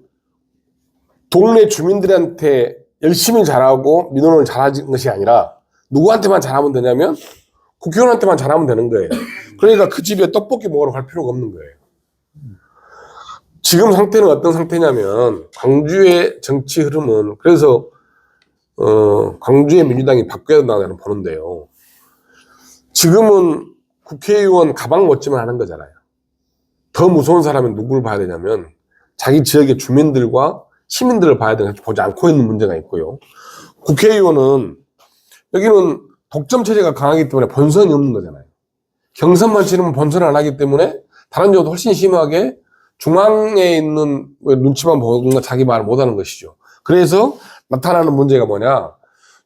동네 주민들한테 열심히 잘하고 민원을 잘하는 것이 아니라 누구한테만 잘하면 되냐면 국회의원한테만 잘하면 되는 거예요. 그러니까 그 집에 떡볶이 먹으러 갈 필요가 없는 거예요. 지금 상태는 어떤 상태냐면 광주의 정치 흐름은 그래서 광주의 민주당이 바뀌어야 된다고 보는데요. 지금은 국회의원 가방 멋지만 하는 거잖아요. 더 무서운 사람은 누구를 봐야 되냐면 자기 지역의 주민들과 시민들을 봐야 되는 보지 않고 있는 문제가 있고요. 국회의원은 여기는 독점 체제가 강하기 때문에 본선이 없는 거잖아요. 경선만 치르면 본선을 안 하기 때문에 다른 지역도 훨씬 심하게 중앙에 있는 눈치만 보고 자기 말을 못하는 것이죠. 그래서 나타나는 문제가 뭐냐.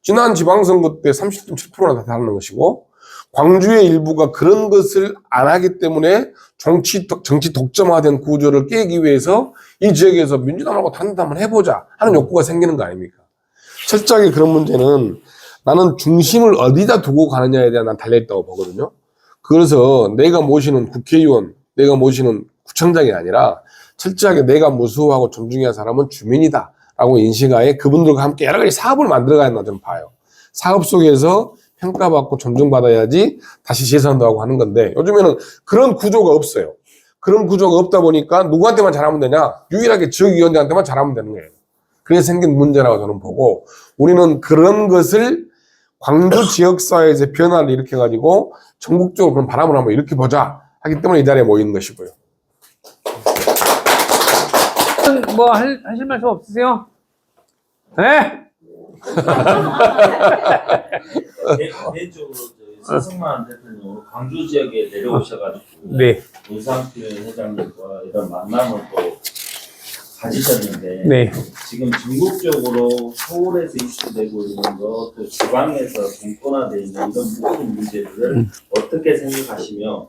지난 지방선거 때 30.7%나 나타나는 것이고 광주의 일부가 그런 것을 안 하기 때문에 정치 독점화된 구조를 깨기 위해서 이 지역에서 민주당하고 단대 한번 해보자 하는 욕구가 생기는 거 아닙니까? 철저하게 그런 문제는 나는 중심을 어디다 두고 가느냐에 대한 난 달려있다고 보거든요. 그래서 내가 모시는 국회의원, 내가 모시는 구청장이 아니라 철저하게 내가 무수하고 존중해야 할 사람은 주민이다 라고 인식하에 그분들과 함께 여러 가지 사업을 만들어가야 한다 저는 봐요. 사업 속에서 평가받고 존중받아야지 다시 재산도 하고 하는 건데 요즘에는 그런 구조가 없어요. 그런 구조가 없다 보니까 누구한테만 잘하면 되냐? 유일하게 지역위원장한테만 잘하면 되는 거예요. 그래서 생긴 문제라고 저는 보고 우리는 그런 것을 광주 지역사회에서 변화를 일으켜가지고 전국적으로 그런 바람을 한번 일으켜보자 하기 때문에 이 자리에 모이는 것이고요. 뭐 하실 말씀 없으세요? 네? 대쪽으로 서승만 대통령 광주 지역에 내려오셔가지고 네. 노상필 회장님과 이런 만남을 또 가지셨는데 네. 지금 전국적으로 서울에서 이슈되고 있는 거 또 지방에서 정권화되어 있는 이런 모든 문제들을 어떻게 생각하시며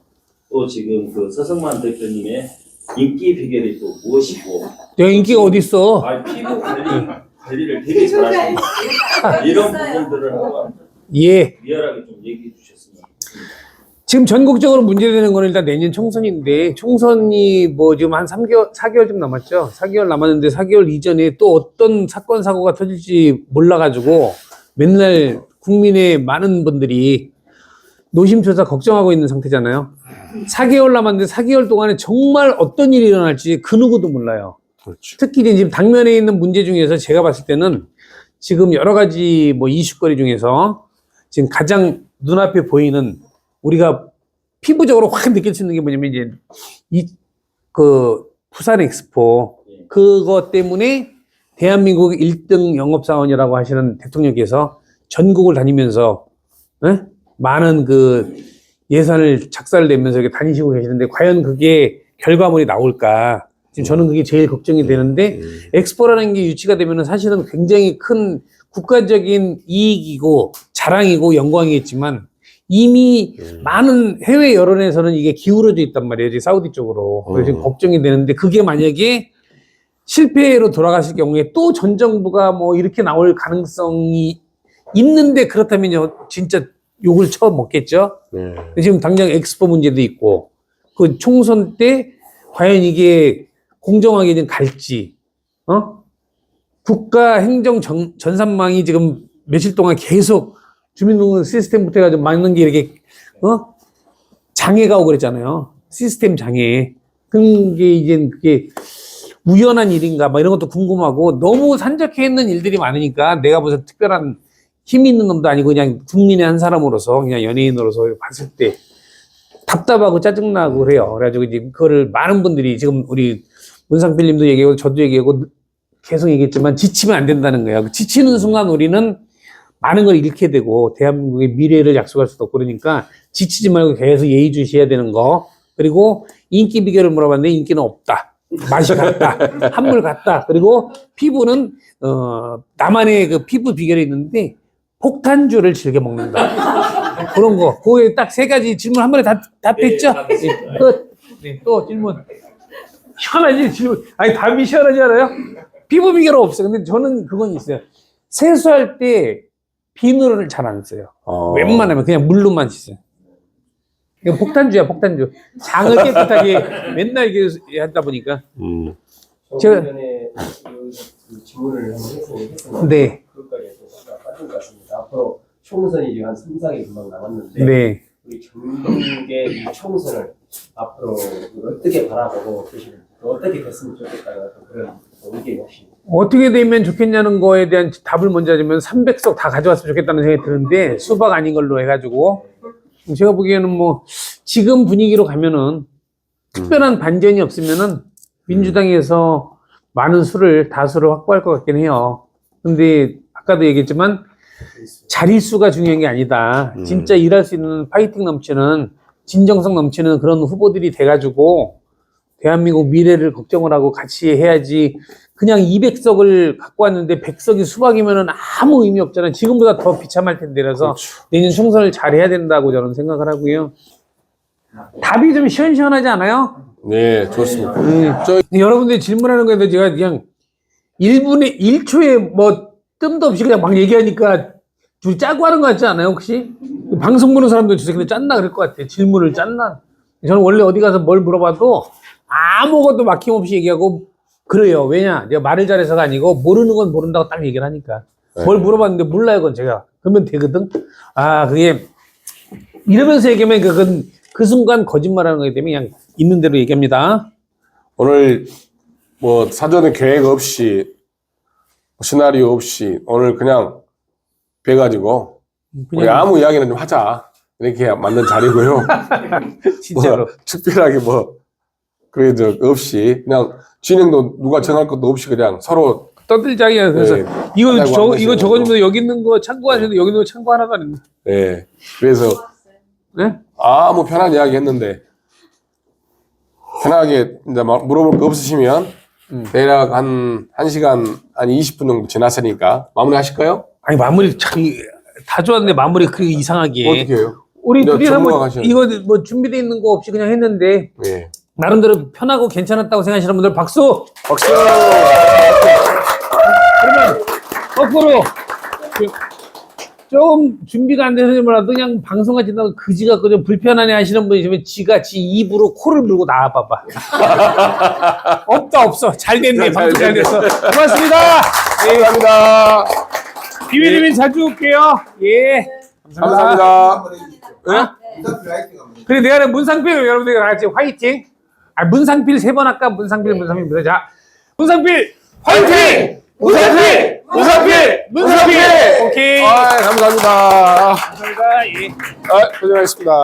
또 지금 그 서승만 대표님의 인기 비결이 또 무엇이고 내 인기가 어딨어? 피부 관리를 되게 잘하시는 이런 부분들을 한번 예. 리얼하게 좀 얘기해 주셨으면 좋겠습니다. 지금 전국적으로 문제되는 거는 일단 내년 총선인데, 총선이 뭐 지금 한 4개월 좀 남았죠? 4개월 남았는데 4개월 이전에 또 어떤 사건, 사고가 터질지 몰라가지고 맨날 국민의 많은 분들이 노심초사 걱정하고 있는 상태잖아요. 4개월 남았는데 4개월 동안에 정말 어떤 일이 일어날지 그 누구도 몰라요. 그렇죠. 특히 이제 지금 당면에 있는 문제 중에서 제가 봤을 때는 지금 여러 가지 뭐 이슈거리 중에서 지금 가장 눈앞에 보이는 우리가 피부적으로 확 느낄 수 있는 게 뭐냐면 이제 부산 엑스포 그것 때문에 대한민국 1등 영업사원이라고 하시는 대통령께서 전국을 다니면서 많은 그 예산을 작사를 내면서 이렇게 다니시고 계시는데 과연 그게 결과물이 나올까? 지금 저는 그게 제일 걱정이 되는데 엑스포라는 게 유치가 되면은 사실은 굉장히 큰 국가적인 이익이고 자랑이고 영광이겠지만 이미 많은 해외 여론에서는 이게 기울어져 있단 말이에요. 지금 사우디 쪽으로. 그래서 지금 걱정이 되는데 그게 만약에 실패로 돌아갔을 경우에 또 전 정부가 뭐 이렇게 나올 가능성이 있는데 그렇다면요 진짜 욕을 쳐 먹겠죠. 네. 지금 당장 엑스포 문제도 있고 그 총선 때 과연 이게 공정하게 좀 갈지, 국가 행정 전산망이 지금 며칠 동안 계속 주민등록 시스템부터 해가지고 막는 게 이렇게, 장애가 오고 그랬잖아요. 시스템 장애. 그게 이제 그게 우연한 일인가, 막 이런 것도 궁금하고 너무 산적해 있는 일들이 많으니까 내가 무슨 특별한 힘이 있는 놈도 아니고 그냥 국민의 한 사람으로서 그냥 연예인으로서 봤을 때 답답하고 짜증나고 그래요. 그래가지고 이제 그거를 많은 분들이 지금 우리 문상필 님도 얘기하고 저도 얘기하고 계속 얘기했지만 지치면 안 된다는 거예요. 지치는 순간 우리는 많은 걸 잃게 되고 대한민국의 미래를 약속할 수도 없고 그러니까 지치지 말고 계속 예의주시해야 되는 거. 그리고 인기 비결을 물어봤는데 인기는 없다. 맛이 같다. 한물 같다. 그리고 피부는 나만의 그 피부 비결이 있는데 폭탄주를 즐겨 먹는다. 그런 거. 그거에 딱 세 가지 질문 한 번에 답했죠? 네, 끝. 네, 또 질문. 시원하지, 질문. 아니, 답이 시원하지 않아요? 피부 비결은 없어요. 근데 저는 그건 있어요. 세수할 때 비누를 잘 안 써요. 웬만하면 그냥 물로만 씻어요. 이거 폭탄주야, 폭탄주. 장을 깨끗하게 맨날 이렇게 하다 보니까. 제가 전에 그 질문을 한번 했었는데 네. 그것까지 제가 빠진 것 같습니다. 앞으로 총선이 이제 한 3, 4일 금방 남았는데 네. 우리 전국의 이 총선을 앞으로 어떻게 바라보고 계시는지 어떻게 됐으면 좋겠다는 그런 의견이 혹시 어떻게 되면 좋겠냐는 거에 대한 답을 먼저 하자면 300석 다 가져왔으면 좋겠다는 생각이 드는데 수박 아닌 걸로 해가지고 제가 보기에는 뭐 지금 분위기로 가면은 특별한 반전이 없으면은 민주당에서 많은 다수를 확보할 것 같긴 해요. 근데 아까도 얘기했지만 자릿수가 중요한 게 아니다. 진짜 일할 수 있는 파이팅 넘치는 진정성 넘치는 그런 후보들이 돼가지고 대한민국 미래를 걱정을 하고 같이 해야지 그냥 200석을 갖고 왔는데 100석이 수박이면은 아무 의미 없잖아요. 지금보다 더 비참할 텐데 그래서 그렇죠. 내년 총선을 잘해야 된다고 저는 생각을 하고요. 답이 좀 시원시원하지 않아요? 네, 좋습니다. 여러분들이 질문하는 거에 대해서 제가 그냥 1분에 1초에 뭐 뜸도 없이 그냥 막 얘기하니까 둘이 짜고 하는 거 같지 않아요, 혹시? 방송 보는 사람들 주세요. 근데 짰나 그럴 것 같아요. 질문을 짰나? 저는 원래 어디 가서 뭘 물어봐도 아무것도 막힘없이 얘기하고 그래요. 왜냐? 내가 말을 잘해서가 아니고 모르는 건 모른다고 딱 얘기를 하니까. 뭘 물어봤는데 몰라요, 그건 제가. 그러면 되거든? 아, 그게 이러면서 얘기하면 그건 그 순간 거짓말하는 거기 때문에 그냥 있는 대로 얘기합니다. 오늘 뭐 사전에 계획 없이 시나리오 없이 오늘 그냥 뵈가지고 우리 아무 이야기는 좀 하자 이렇게 만든 자리고요. 진짜로. 뭐 특별하게 뭐 그래도 없이 그냥 진행도 누가 정할 것도 없이 그냥 서로 떠들자기야. 그래서 네, 이거 하자고 이거 하는 적어주면 여기 있는 거 참고하시는데 여기 있는 거 참고 하나도 안 했네. 네. 그래서 네? 아무 편한 이야기 했는데 편하게 이제 막 물어볼 거 없으시면 대략 한 1시간 한 20분 정도 지났으니까 마무리 하실까요? 아니 마무리 참 다 좋았는데 마무리 그 이상하게. 어떻게 해요? 우리 네, 둘이 전문가 한번 가셔야죠. 이거 뭐 준비돼 있는 거 없이 그냥 했는데 네. 나름대로 편하고 괜찮았다고 생각하시는 분들 박수. 박수! 그러면 거꾸로 좀 준비가 안 돼서 몰라도 그냥 방송하지 않고 그지 같고 좀 불편하네 하시는 분이 있으면 지 입으로 코를 물고 나와봐봐. 없어. 잘 됐네. 방송 잘 됐어. 고맙습니다. 네, 감사합니다. 비밀이면 자주 올게요. 예. 감사합니다. 문상필 화이팅 한번 그래 내가 문상필 여러분들 같이 화이팅. 문상필 3번 할까? 문상필. 자, 문상필 화이팅! 문상필! 오케이. 감사합니다. 감사합니다. 예. 고생하셨습니다.